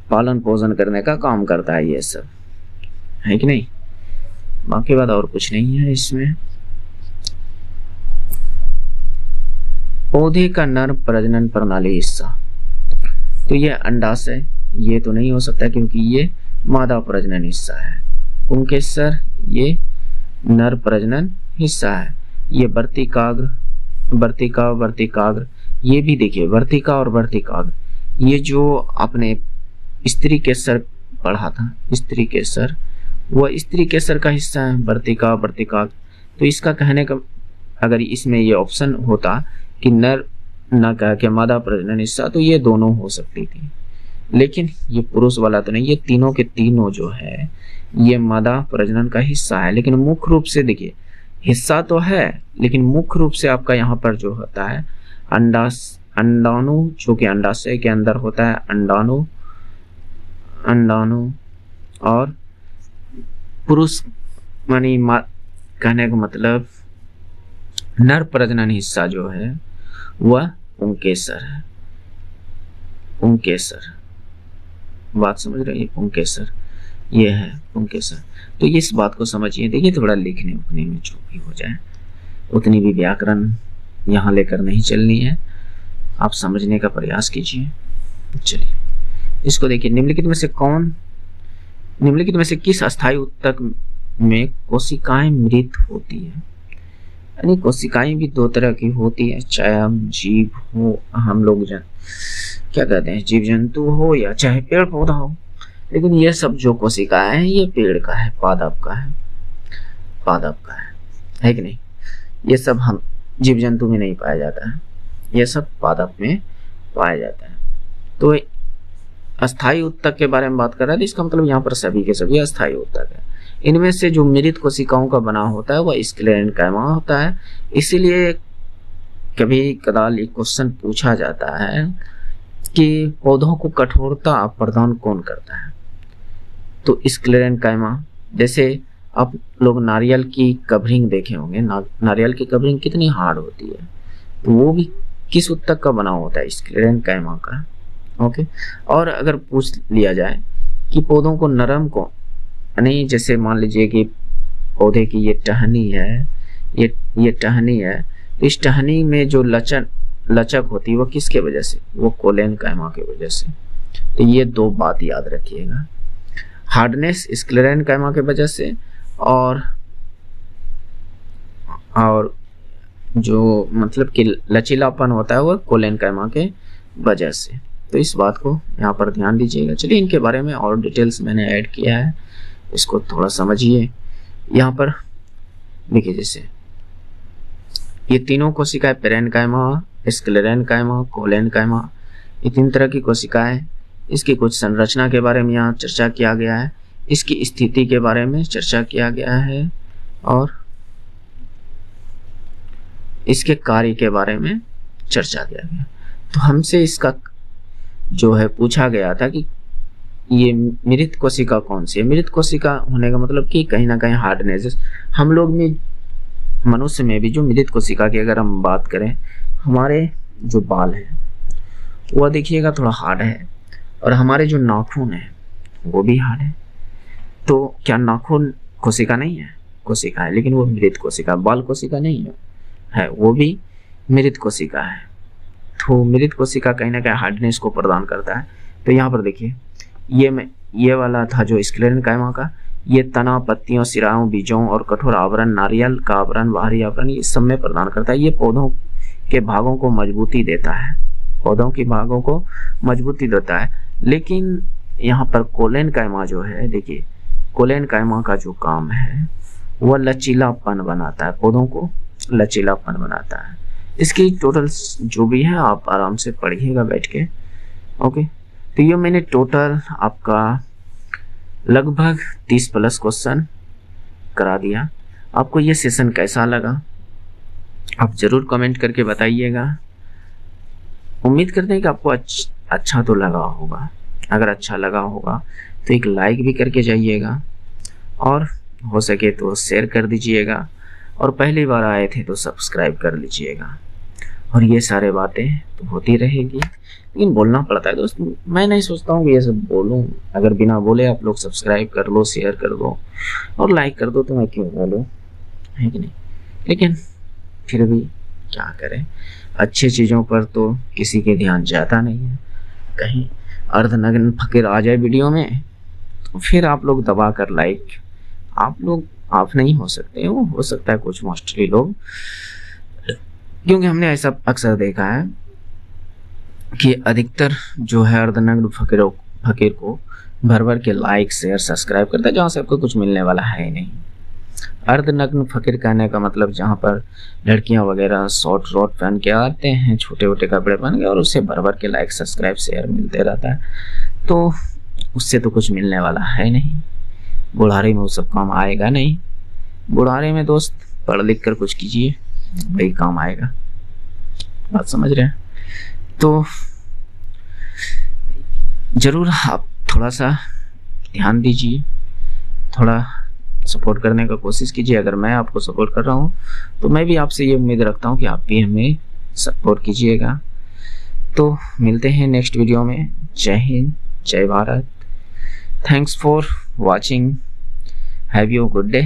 पालन पोषण करने का काम करता है, ये सब है कि नहीं। बाकी बात और कुछ नहीं है इसमें। पौधे का नर प्रजनन प्रणाली हिस्सा, तो ये अंडाशय ये तो नहीं हो सकता क्योंकि ये मादा प्रजनन हिस्सा है। पुंकेसर ये नर प्रजनन हिस्सा है। ये वर्तिकाग्र, वर्तिकाग्र, ये भी देखिए वर्तिका और वर्तिकाग्र, ये जो आपने स्त्री केसर पढ़ा था, स्त्री केसर, वह स्त्री केसर का हिस्सा है, वर्तिका वर्तिकाग्र। तो इसका कहने का अगर इसमें ये ऑप्शन होता कि नर न कह के मादा प्रजनन हिस्सा, तो ये दोनों हो सकती थी, लेकिन ये पुरुष वाला तो नहीं। ये तीनों के तीनों जो है ये मादा प्रजनन का हिस्सा है, लेकिन मुख्य रूप से देखिए हिस्सा तो है, लेकिन मुख्य रूप से आपका यहाँ पर जो होता है अंडाणु, जो कि अंडाशय के अंदर होता है, अंडाणु और पुरुष मानी कहने का मतलब नर प्रजनन हिस्सा जो है वह पुंकेसर है। पुंकेसर, बात समझ रहे हैं, पुंकेसर ये है पुंकेसर। तो इस बात को समझिए। देखिए थोड़ा लिखने उखने में जो भी हो जाए, उतनी भी व्याकरण यहाँ लेकर नहीं चलनी है, आप समझने का प्रयास कीजिए। चलिए इसको देखिए, निम्नलिखित में से किस अस्थायी ऊतक में कोशिकाएं मृत होती है। यानी कोशिकाएं भी दो तरह की होती है, चाहे हम जीव हो, हम लोग क्या कहते हैं, जीव जंतु हो या चाहे पेड़ पौधा हो, लेकिन ये सब जो कोशिकाएं हैं ये पेड़ का है, पादप का है, पादप का है कि नहीं। ये सब हम जीव जंतु में नहीं पाया जाता है, ये सब पादप में पाया जाता है। तो अस्थायी ऊतक के बारे में बात कर रहा है, तो इसका मतलब यहाँ पर सभी के सभी अस्थायी ऊतक है। इनमें से जो मृत कोशिकाओं का बना होता है वह स्क्लेरेन्काइमा होता है। इसीलिए कभी कदाल एक क्वेश्चन पूछा जाता है कि पौधों को कठोरता प्रदान कौन करता है, तो स्क्लेरेन्काइमा। जैसे आप लोग नारियल की कवरिंग देखे होंगे, नारियल की कवरिंग कितनी हार्ड होती है, तो वो भी किस ऊतक का बना होता है, स्क्लेरेन्काइमा का। ओके, और अगर पूछ लिया जाए कि पौधों को नरम को नहीं, जैसे मान लीजिए कि पौधे की ये टहनी है, ये टहनी है, तो इस टहनी में जो लचक होती है वो किसके वजह से, वो कोलेनकाइमा की वजह से। तो ये दो बात याद रखिएगा, हार्डनेस स्क्लेरेन्काइमा की वजह से और जो मतलब कि लचीलापन होता है वो कोलेनकाइमा के वजह से। तो इस बात को यहाँ पर ध्यान दीजिएगा। चलिए इनके बारे में और डिटेल्स मैंने ऐड किया है, इसको थोड़ा समझिए। यहाँ पर देखिए, जैसे ये तीनों कोशिकाएं पेरेन्काइमा, स्क्लेरेन्काइमा, कोलेनकाइमा, ये तीन तरह की कोशिकाएं। इसकी कुछ संरचना के बारे में यहाँ चर्चा किया गया है, इसकी स्थिति के बारे में चर्चा किया गया है और इसके कार्य के बारे में चर्चा किया गया। तो हमसे इसका जो है पूछा गया था कि ये मृत कोशिका कौन सी है। मृत कोशिका होने का मतलब कि कहीं ना कहीं हार्डनेस, हम लोग में, मनुष्य में भी जो मृत कोशिका की अगर हम बात करें, हमारे जो बाल है वह देखिएगा थोड़ा हार्ड है, और हमारे जो नाखून है वो भी हार्ड है। तो क्या नाखून कोशिका नहीं है? कोशिका है, लेकिन वो मृत कोशिका, बाल कोशिका नहीं है, वो भी मृत कोशिका है। तो मृत कोशिका कहीं ना कहीं हार्डनेस को प्रदान करता है। तो यहाँ पर देखिए, ये वाला था जो स्क्लेरेन्काइमा का, ये तना, पत्तियों, सिराओं, बीजों और कठोर आवरण, नारियल का आवरण, बाहरी आवरण, ये सब में प्रदान करता है। ये पौधों के भागों को मजबूती देता है, पौधों के भागों को मजबूती देता है। लेकिन यहाँ पर कोलेनकाइमा जो है, देखिए कोलेनकाइमा का जो काम है वह लचीलापन बनाता है, पौधों को लचीलापन बनाता है। इसकी टोटल जो भी है आप आराम से पढ़िएगा बैठ के। ओके, तो ये मैंने टोटल आपका लगभग 30+ क्वेश्चन करा दिया। आपको ये सेशन कैसा लगा आप ज़रूर कमेंट करके बताइएगा। उम्मीद करते हैं कि आपको अच्छा तो लगा होगा। अगर अच्छा लगा होगा तो एक लाइक भी करके जाइएगा और हो सके तो शेयर कर दीजिएगा, और पहली बार आए थे तो सब्सक्राइब कर लीजिएगा। और ये सारे बातें तो होती रहेगी, लेकिन बोलना पड़ता है दोस्त। मैं नहीं सोचता हूँ कि ये सब बोलूँ, अगर बिना बोले आप लोग सब्सक्राइब कर लो, शेयर कर दो और लाइक कर दो तो मैं क्यों बोलूँ, है कि नहीं। लेकिन फिर भी क्या करें, अच्छी चीज़ों पर तो किसी के ध्यान जाता नहीं है। कहीं अर्धनग्न फकीर आ जाए वीडियो में तो फिर आप लोग दबा कर लाइक, आप नहीं हो सकते हो सकता है कुछ मोस्टली लोग, क्योंकि हमने ऐसा अक्सर देखा है कि अधिकतर जो है अर्धनग्न फकीर को भर भर के लाइक शेयर सब्सक्राइब करता है, जहाँ से आपको कुछ मिलने वाला है ही नहीं। अर्धनग्न फकीर कहने का मतलब जहाँ पर लड़कियां वगैरह शॉर्ट पहन के आते हैं, छोटे छोटे कपड़े पहन के, और उससे भर भर के लाइक सब्सक्राइब शेयर मिलते रहता है, तो उससे तो कुछ मिलने वाला है नहीं। बुढ़ारी में वो सब काम आएगा नहीं। बुढ़ारी में दोस्त पढ़ लिख कर कुछ कीजिए, वही काम आएगा। बात समझ रहे हैं? तो जरूर आप थोड़ा सा ध्यान दीजिए, थोड़ा सपोर्ट करने का कोशिश कीजिए। अगर मैं आपको सपोर्ट कर रहा हूँ तो मैं भी आपसे ये उम्मीद रखता हूँ कि आप भी हमें सपोर्ट कीजिएगा। तो मिलते हैं नेक्स्ट वीडियो में। जय हिंद, जय Bharat. Thanks for watching. Have you good day.